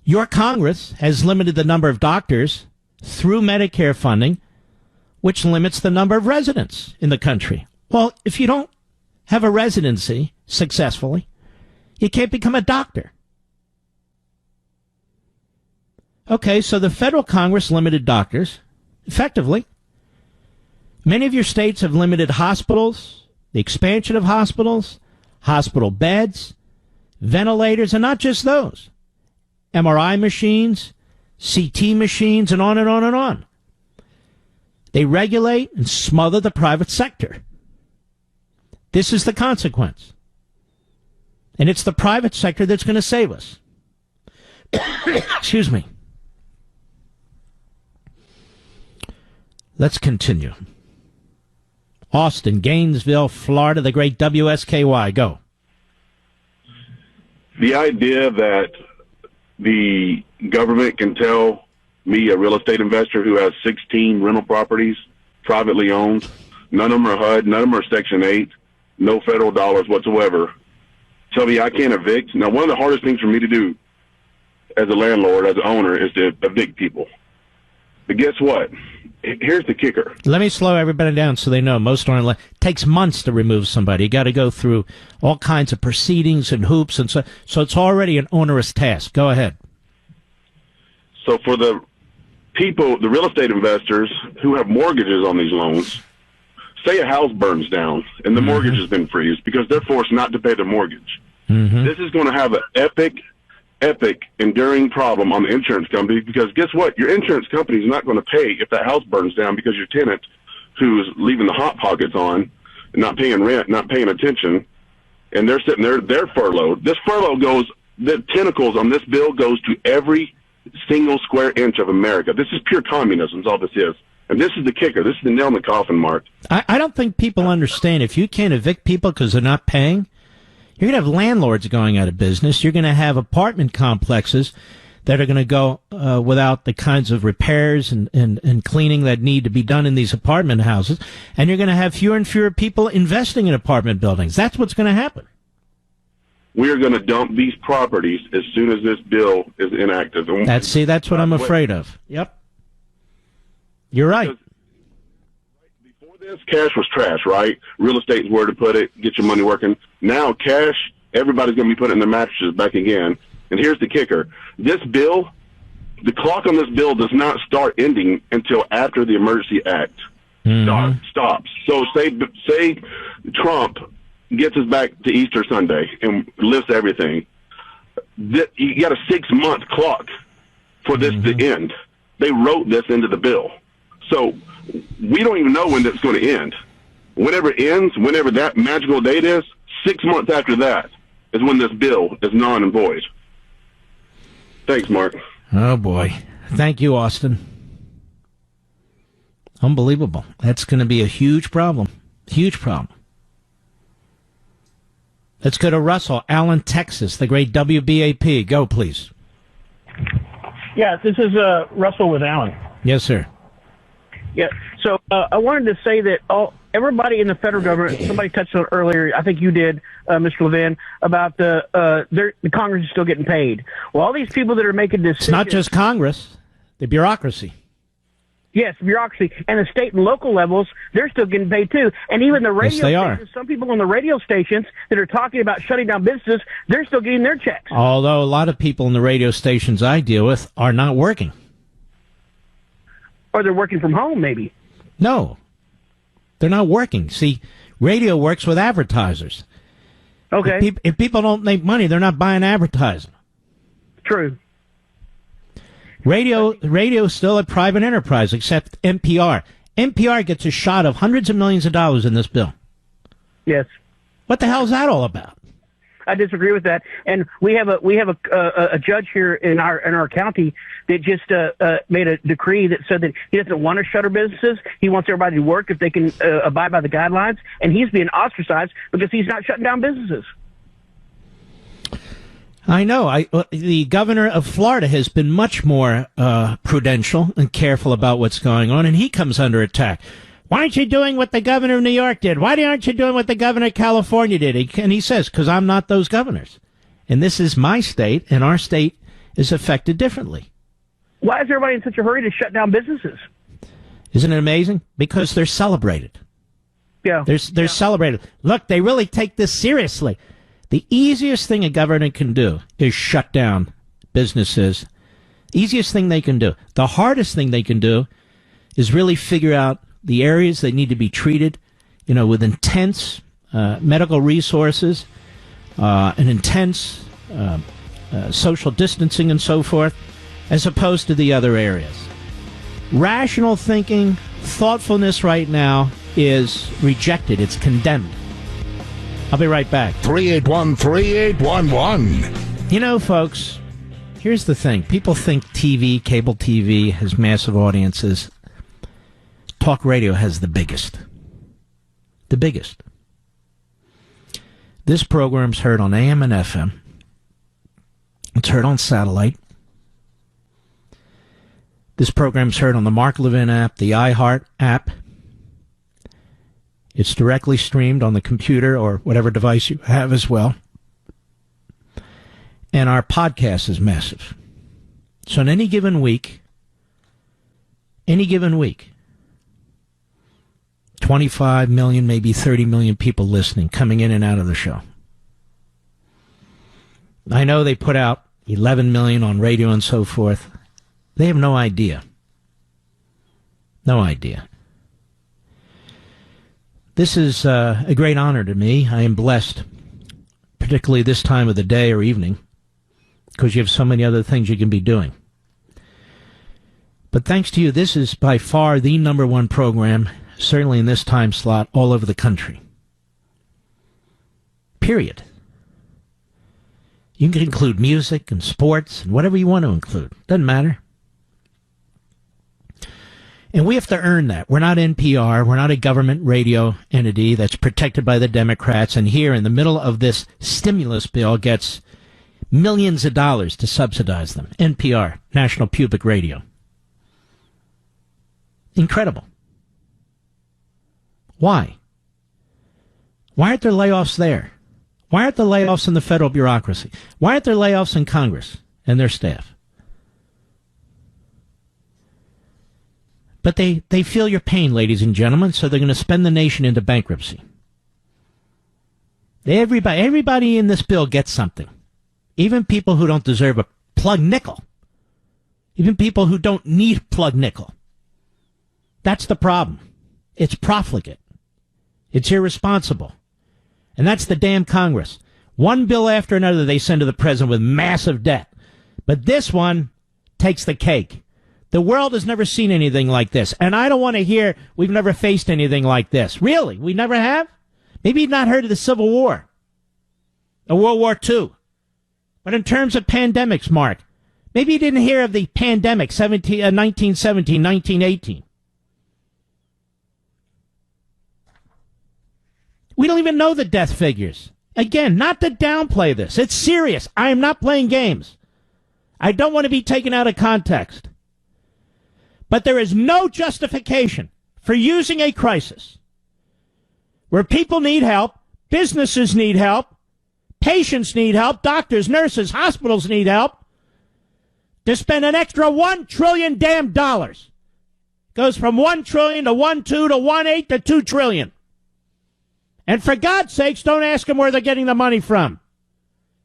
Your Congress has limited the number of doctors through Medicare funding, which limits the number of residents in the country. Well, if you don't have a residency successfully, you can't become a doctor. Okay, so the federal Congress limited doctors, effectively. Many of your states have limited hospitals, the expansion of hospitals, hospital beds, ventilators, and not just those. MRI machines, CT machines, and on and on and on. They regulate and smother the private sector. This is the consequence. And it's the private sector that's going to save us. Excuse me. Let's continue. Austin, Gainesville, Florida, the great WSKY. Go. The idea that the government can tell me, a real estate investor who has 16 rental properties, privately owned, none of them are HUD, none of them are Section 8, no federal dollars whatsoever, tell me I can't evict. Now, one of the hardest things for me to do as a landlord, as an owner, is to evict people. But guess what? Here's the kicker. Let me slow everybody down so they know. Most aren't. It takes months to remove somebody. You got to go through all kinds of proceedings and hoops, and so it's already an onerous task. Go ahead. So for the people, the real estate investors who have mortgages on these loans, say a house burns down and the mortgage has been freezed because they're forced not to pay their mortgage. This is going to have an epic, enduring problem on the insurance company, because guess what? Your insurance company is not going to pay if that house burns down because your tenant, who's leaving the hot pockets on, and not paying rent, not paying attention, and they're sitting there, they're furloughed. This furlough goes, the tentacles on this bill goes to every single square inch of America. This is pure communism, is all this is. And this is the kicker. This is the nail in the coffin, Mark. I don't think people understand. If you can't evict people because they're not paying, you're going to have landlords going out of business. You're going to have apartment complexes that are going to go without the kinds of repairs and cleaning that need to be done in these apartment houses. And you're going to have fewer and fewer people investing in apartment buildings. That's what's going to happen. We are going to dump these properties as soon as this bill is enacted. That's what I'm afraid of. Yep. You're right. Before this, cash was trash, right? Real estate is where to put it, get your money working. Now, cash, everybody's going to be putting in their mattresses back again. And here's the kicker. This bill, the clock on this bill does not start ending until after the Emergency Act stops. So say Trump gets us back to Easter Sunday and lifts everything. You got a 6-month clock for this to end. They wrote this into the bill. So we don't even know when that's going to end. Whenever it ends, whenever that magical date is, 6 months after that is when this bill is non and void. Thanks, Mark. Oh, boy. Thank you, Austin. Unbelievable. That's going to be a huge problem. Huge problem. Let's go to Russell, Allen, Texas, the great WBAP. Go, please. Yeah, this is Russell with Allen. Yes, sir. Yeah. So I wanted to say that everybody in the federal government, somebody touched on it earlier, I think you did, Mr. Levin, about the Congress is still getting paid. Well, all these people that are making decisions. It's not just Congress, the bureaucracy. Yes, bureaucracy. And the state and local levels, they're still getting paid too. And even the radio stations, some people on the radio stations that are talking about shutting down businesses, they're still getting their checks. Although a lot of people in the radio stations I deal with are not working. Or they're working from home, maybe. No, they're not working. See, radio works with advertisers. Okay. If people don't make money, they're not buying advertising. True. Radio is still a private enterprise, except NPR. NPR gets a shot of hundreds of millions of dollars in this bill. Yes. What the hell is that all about? I disagree with that. And we have a judge here in our county that just made a decree that said that he doesn't want to shutter businesses. He wants everybody to work if they can abide by the guidelines. And he's being ostracized because he's not shutting down businesses. I know. The governor of Florida has been much more prudential and careful about what's going on, and he comes under attack. Why aren't you doing what the governor of New York did? Why aren't you doing what the governor of California did? And he says, because I'm not those governors. And this is my state, and our state is affected differently. Why is everybody in such a hurry to shut down businesses? Isn't it amazing? Because they're celebrated. Yeah. They're celebrated. Look, they really take this seriously. The easiest thing a government can do is shut down businesses. Easiest thing they can do. The hardest thing they can do is really figure out the areas that need to be treated, with intense medical resources, and intense social distancing and so forth, as opposed to the other areas. Rational thinking, thoughtfulness right now is rejected. It's condemned. I'll be right back. 381-3811. Folks, here's the thing. People think TV, cable TV, has massive audiences. Talk radio has the biggest. The biggest. This program's heard on AM and FM. It's heard on satellite. This program's heard on the Mark Levin app, the iHeart app. It's directly streamed on the computer or whatever device you have as well. And our podcast is massive. So in any given week, 25 million, maybe 30 million people listening, coming in and out of the show. I know they put out 11 million on radio and so forth. They have no idea. No idea. This is a great honor to me. I am blessed, particularly this time of the day or evening, because you have so many other things you can be doing. But thanks to you, this is by far the number one program, certainly in this time slot, all over the country. Period. You can include music and sports and whatever you want to include. Doesn't matter. And we have to earn that. We're not NPR. We're not a government radio entity that's protected by the Democrats. And here in the middle of this stimulus bill gets millions of dollars to subsidize them. NPR, National Public Radio. Incredible. Why? Why aren't there layoffs there? Why aren't there layoffs in the federal bureaucracy? Why aren't there layoffs in Congress and their staff? But they feel your pain, ladies and gentlemen, so they're going to spend the nation into bankruptcy. Everybody in this bill gets something. Even people who don't deserve a plug nickel. Even people who don't need a plug nickel. That's the problem. It's profligate. It's irresponsible. And that's the damn Congress. One bill after another they send to the president with massive debt. But this one takes the cake. The world has never seen anything like this. And I don't want to hear we've never faced anything like this. Really? We never have? Maybe you've not heard of the Civil War or World War II. But in terms of pandemics, Mark, maybe you didn't hear of the pandemic 1917, 1918. We don't even know the death figures. Again, not to downplay this. It's serious. I am not playing games. I don't want to be taken out of context. But there is no justification for using a crisis where people need help, businesses need help, patients need help, doctors, nurses, hospitals need help, to spend an extra $1 trillion damn dollars. Goes from 1 trillion to 1.2 to 1.8 to 2 trillion. And for God's sakes, don't ask them where they're getting the money from.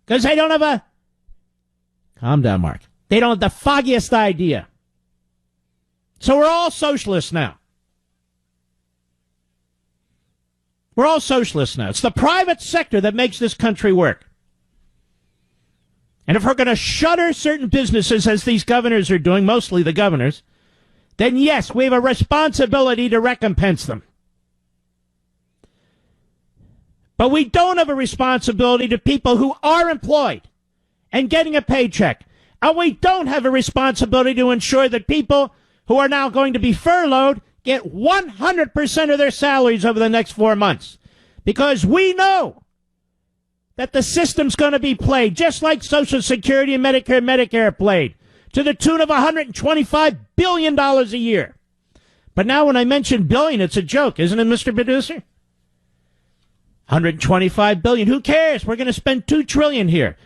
Because they don't have a... Calm down, Mark. They don't have the foggiest idea. So we're all socialists now. We're all socialists now. It's the private sector that makes this country work. And if we're going to shutter certain businesses, as these governors are doing, mostly the governors, then yes, we have a responsibility to recompense them. But we don't have a responsibility to people who are employed and getting a paycheck. And we don't have a responsibility to ensure that people who are now going to be furloughed get 100% of their salaries over the next 4 months. Because we know that the system's going to be played just like Social Security and Medicare are played, to the tune of $125 billion a year. But now when I mention billion, it's a joke, isn't it, Mr. Producer? $125 billion. Who cares? We're going to spend $2 trillion here.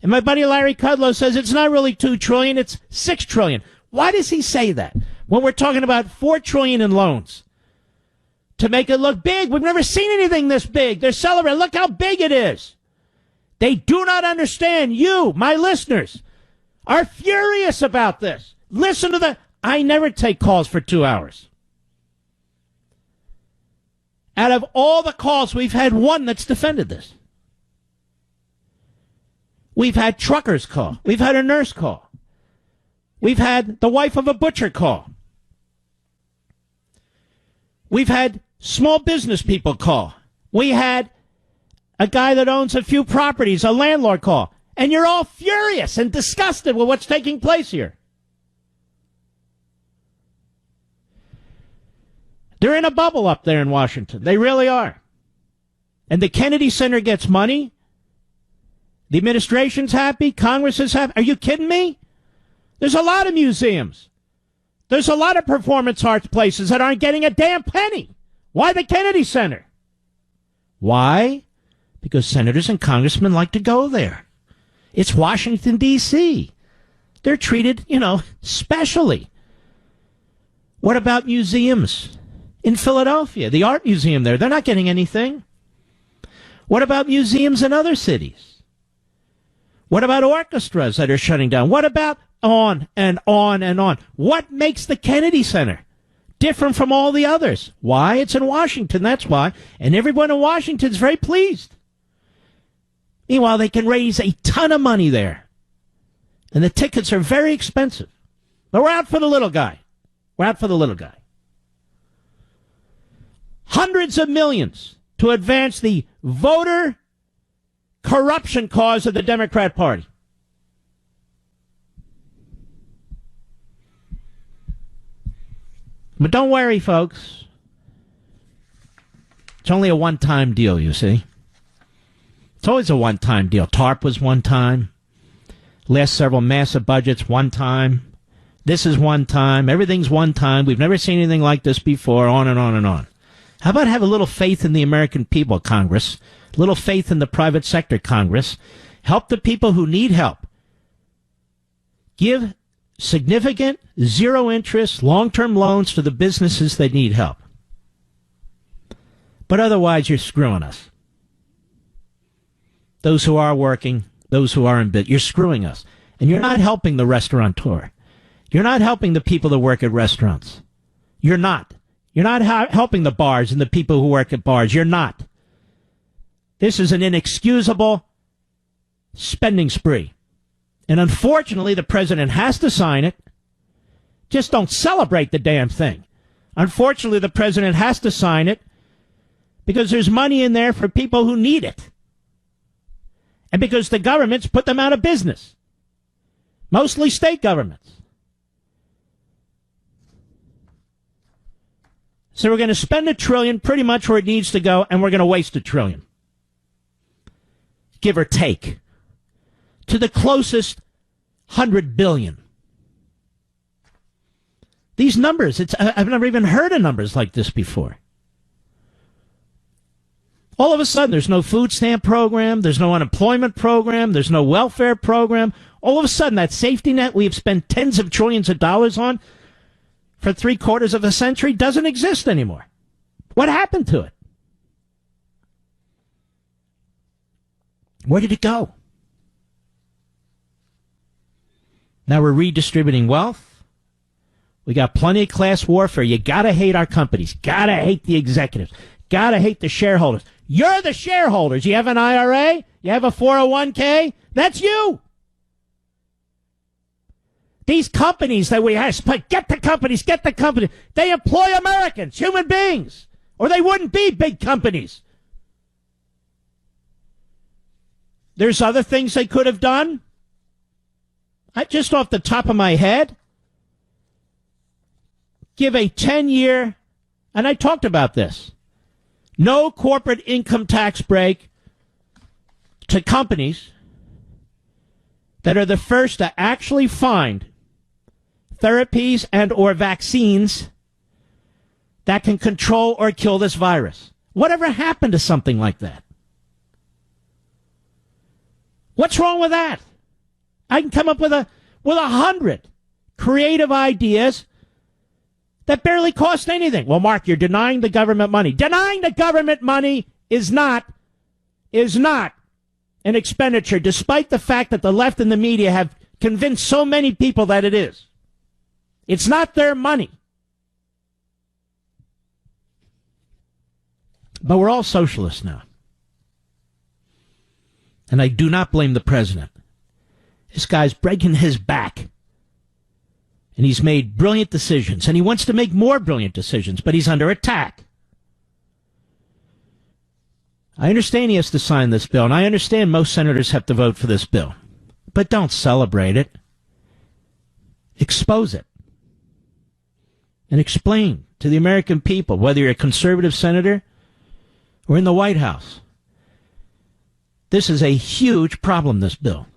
And my buddy Larry Kudlow says it's not really $2 trillion, it's $6 trillion. Why does he say that when we're talking about $4 trillion in loans? To make it look big. We've never seen anything this big. They're celebrating. Look how big it is. They do not understand. You, my listeners, are furious about this. Listen to the... I never take calls for 2 hours. Out of all the calls, we've had one that's defended this. We've had truckers call. We've had a nurse call. We've had the wife of a butcher call. We've had small business people call. We had a guy that owns a few properties, a landlord call. And you're all furious and disgusted with what's taking place here. They're in a bubble up there in Washington. They really are. And the Kennedy Center gets money. The administration's happy. Congress is happy. Are you kidding me? There's a lot of museums. There's a lot of performance arts places that aren't getting a damn penny. Why the Kennedy Center? Why? Because senators and congressmen like to go there. It's Washington, D.C. They're treated, specially. What about museums in Philadelphia? The art museum there, they're not getting anything. What about museums in other cities? What about orchestras that are shutting down? What about on and on and on? What makes the Kennedy Center different from all the others? Why? It's in Washington, that's why. And everyone in Washington is very pleased. Meanwhile, they can raise a ton of money there. And the tickets are very expensive. But we're out for the little guy. We're out for the little guy. Hundreds of millions to advance the voter corruption cause of the Democrat Party. But don't worry, folks. It's only a one-time deal, you see. It's always a one-time deal. TARP was one time. Last several massive budgets, one time. This is one time. Everything's one time. We've never seen anything like this before, on and on and on. How about have a little faith in the American people, Congress? A little faith in the private sector, Congress. Help the people who need help. Give significant, zero-interest, long-term loans to the businesses that need help. But otherwise, you're screwing us. Those who are working, those who are in bid, you're screwing us. And you're not helping the restaurateur. You're not helping the people that work at restaurants. You're not. You're not helping the bars and the people who work at bars. You're not. This is an inexcusable spending spree. And unfortunately, the president has to sign it. Just don't celebrate the damn thing. Unfortunately, the president has to sign it because there's money in there for people who need it. And because the governments put them out of business. Mostly state governments. So we're going to spend $1 trillion pretty much where it needs to go, and we're going to waste $1 trillion. Give or take. To the closest $100 billion. These numbers, I've never even heard of numbers like this before. All of a sudden, there's no food stamp program, there's no unemployment program, there's no welfare program. All of a sudden, that safety net we've spent tens of trillions of dollars on for 3/4 of a century doesn't exist anymore. What happened to it? Where did it go? Now we're redistributing wealth. We got plenty of class warfare. You gotta hate our companies. Gotta hate the executives. Gotta hate the shareholders. You're the shareholders. You have an IRA? You have a 401k? That's you. These companies that we have, get the companies. They employ Americans, human beings, or they wouldn't be big companies. There's other things they could have done. Just off the top of my head, give a 10-year, and I talked about this, no corporate income tax break to companies that are the first to actually find therapies and or vaccines that can control or kill this virus. Whatever happened to something like that? What's wrong with that? I can come up with 100 creative ideas that barely cost anything. Well, Mark, you're denying the government money. Denying the government money is not an expenditure, despite the fact that the left and the media have convinced so many people that it is. It's not their money. But we're all socialists now. And I do not blame the president. This guy's breaking his back. And he's made brilliant decisions. And he wants to make more brilliant decisions, but he's under attack. I understand he has to sign this bill, and I understand most senators have to vote for this bill. But don't celebrate it. Expose it. And explain to the American people, whether you're a conservative senator or in the White House. This is a huge problem, this bill.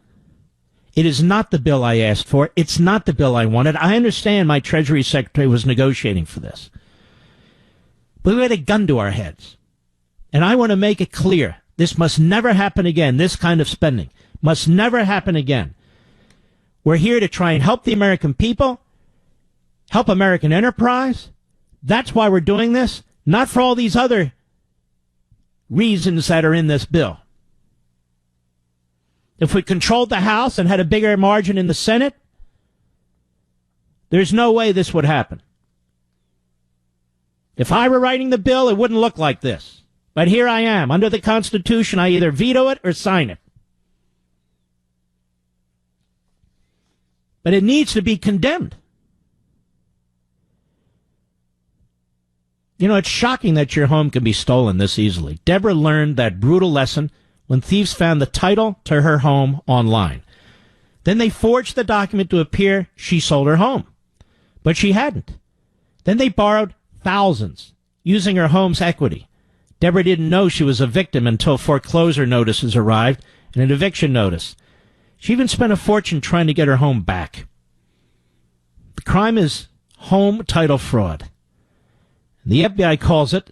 It is not the bill I asked for. It's not the bill I wanted. I understand my Treasury Secretary was negotiating for this. But we had a gun to our heads. And I want to make it clear, this must never happen again. This kind of spending must never happen again. We're here to try and help the American people, help American enterprise. That's why we're doing this, not for all these other reasons that are in this bill. If we controlled the House and had a bigger margin in the Senate, there's no way this would happen. If I were writing the bill, it wouldn't look like this. But here I am. Under the Constitution, I either veto it or sign it. But it needs to be condemned. You know, it's shocking that your home can be stolen this easily. Deborah learned that brutal lesson when thieves found the title to her home online. Then they forged the document to appear she sold her home. But she hadn't. Then they borrowed thousands using her home's equity. Deborah didn't know she was a victim until foreclosure notices arrived and an eviction notice. She even spent a fortune trying to get her home back. The crime is home title fraud. The FBI calls it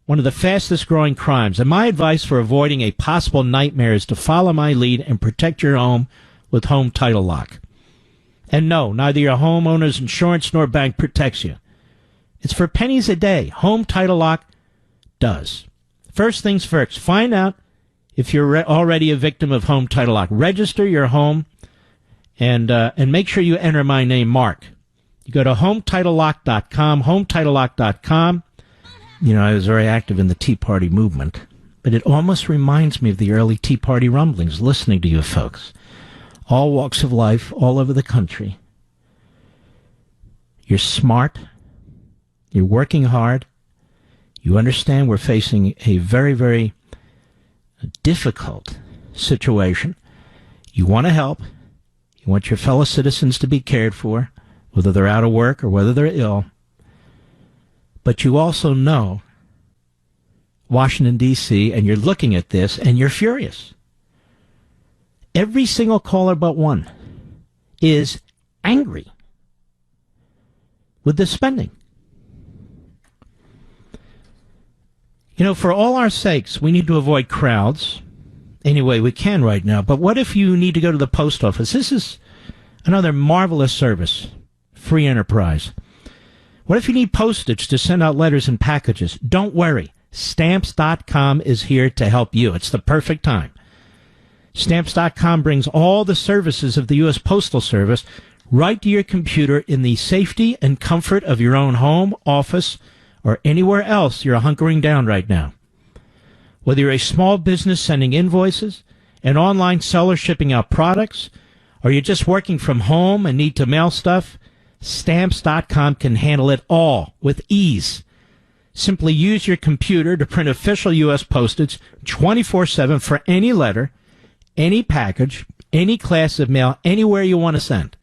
one of the fastest growing crimes. And my advice for avoiding a possible nightmare is to follow my lead and protect your home with Home Title Lock. And no, neither your homeowner's insurance nor bank protects you. It's for pennies a day. Home Title Lock does. First things first, find out if you're already a victim of Home Title Lock. Register your home and make sure you enter my name, Mark. You go to HomeTitleLock.com, HomeTitleLock.com. You know, I was very active in the Tea Party movement, but it almost reminds me of the early Tea Party rumblings, listening to you folks. All walks of life, all over the country. You're smart. You're working hard. You understand we're facing a very, very difficult situation. You want to help. You want your fellow citizens to be cared for, whether they're out of work or whether they're ill. But you also know Washington, D.C., and you're looking at this, and you're furious. Every single caller but one is angry. with this spending. You know, for all our sakes, we need to avoid crowds any way we can right now. But what if you need to go to the post office? This is another marvelous service, free enterprise. What if you need postage to send out letters and packages? Don't worry. Stamps.com is here to help you. It's the perfect time. Stamps.com brings all the services of the U.S. Postal Service right to your computer in the safety and comfort of your own home, office, or anywhere else you're hunkering down right now. Whether you're a small business sending invoices, an online seller shipping out products, or you're just working from home and need to mail stuff, Stamps.com can handle it all with ease. Simply use your computer to print official U.S. postage 24/7 for any letter, any package, any class of mail, anywhere you want to send.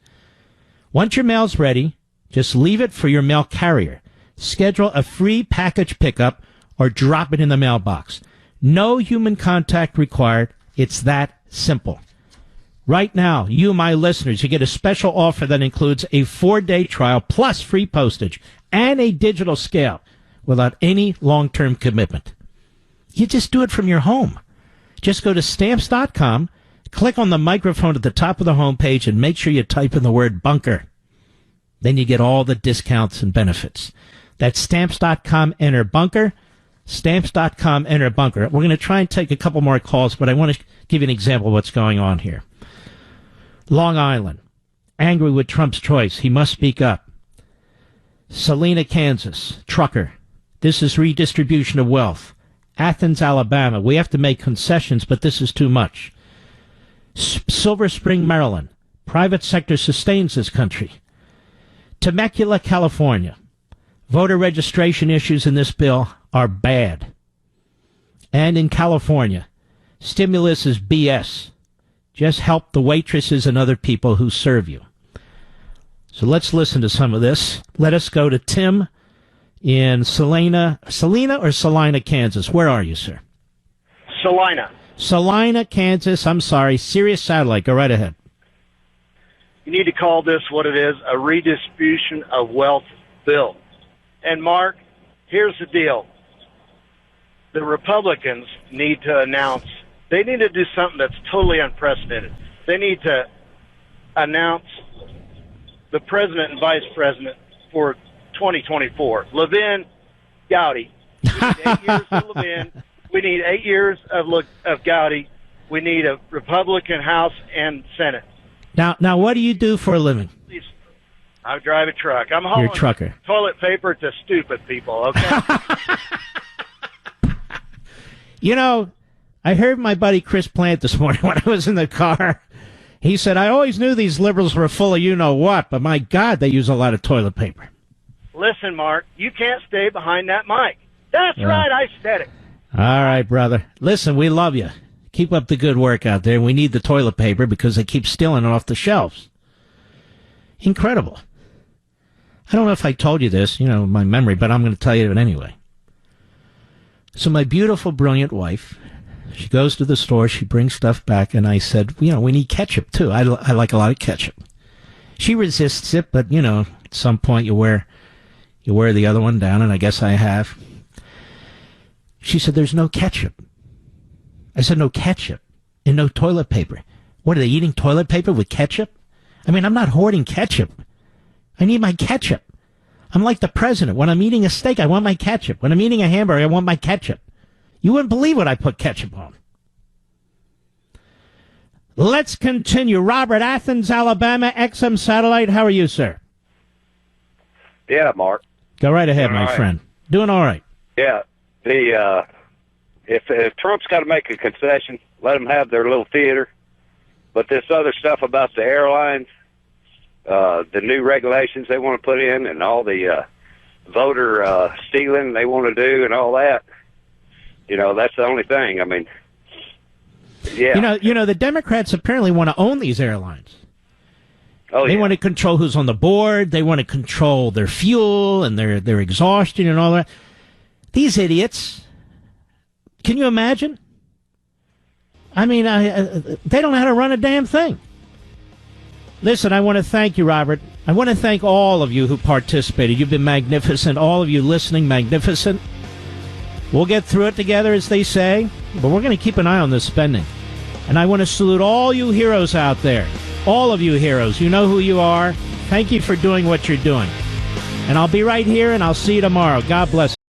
Once your mail's ready, just leave it for your mail carrier. Schedule a free package pickup or drop it in the mailbox. No human contact required. It's that simple. Right now, you, my listeners, you get a special offer that includes a 4-day trial plus free postage and a digital scale without any long-term commitment. You just do it from your home. Just go to Stamps.com, click on the microphone at the top of the homepage, and make sure you type in the word bunker. Then you get all the discounts and benefits. That's Stamps.com, enter bunker. Stamps.com, enter bunker. We're going to try and take a couple more calls, but I want to give you an example of what's going on here. Long Island, angry with Trump's choice. He must speak up. Salina, Kansas, trucker. This is redistribution of wealth. Athens, Alabama. We have to make concessions, but this is too much. Silver Spring, Maryland. Private sector sustains this country. Temecula, California. Voter registration issues in this bill are bad. And in California, stimulus is BS. Just help the waitresses and other people who serve you. So let's listen to some of this. Let us go to Tim in Salina or Salina, Kansas. Where are you, sir? Salina. Salina, Kansas. I'm sorry. Sirius Satellite. Go right ahead. You need to call this what it is, a redistribution of wealth bill. And Mark, here's the deal. The Republicans need to announce, they need to do something that's totally unprecedented. They need to announce the president and vice president for 2024. Levin, Gowdy. We need 8 years of Levin. We need 8 years of Gowdy. We need a Republican House and Senate. Now, what do you do for a living? I drive a truck. I'm hauling You're a trucker. Toilet paper to stupid people, okay? You know, I heard my buddy Chris Plant this morning when I was in the car. He said, I always knew these liberals were full of you-know-what, but my God, they use a lot of toilet paper. Listen, Mark, you can't stay behind that mic. That's right, I said it. All right, brother. Listen, we love you. Keep up the good work out there. We need the toilet paper because they keep stealing it off the shelves. Incredible. I don't know if I told you this, my memory, but I'm going to tell you it anyway. So my beautiful, brilliant wife, she goes to the store, she brings stuff back, and I said, we need ketchup, too. I like a lot of ketchup. She resists it, but, at some point you wear the other one down, and I guess I have. She said, there's no ketchup. I said, no ketchup and no toilet paper. What, are they eating toilet paper with ketchup? I mean, I'm not hoarding ketchup. I need my ketchup. I'm like the president. When I'm eating a steak, I want my ketchup. When I'm eating a hamburger, I want my ketchup. You wouldn't believe what I put ketchup on. Let's continue. Robert, Athens, Alabama, XM Satellite. How are you, sir? Yeah, Mark. Go right ahead, Doing my all right. friend. Doing all right. Yeah. If Trump's got to make a concession, let them have their little theater. But this other stuff about the airlines, the new regulations they want to put in, and all the voter stealing they want to do, and all that, that's the only thing. I mean, yeah. The Democrats apparently want to own these airlines. Oh, they yeah. want to control who's on the board. They want to control their fuel and their exhaustion and all that. These idiots. Can you imagine? I mean, they don't know how to run a damn thing. Listen, I want to thank you, Robert. I want to thank all of you who participated. You've been magnificent. All of you listening, magnificent. We'll get through it together, as they say, but we're going to keep an eye on this spending. And I want to salute all you heroes out there. All of you heroes. You know who you are. Thank you for doing what you're doing. And I'll be right here, and I'll see you tomorrow. God bless.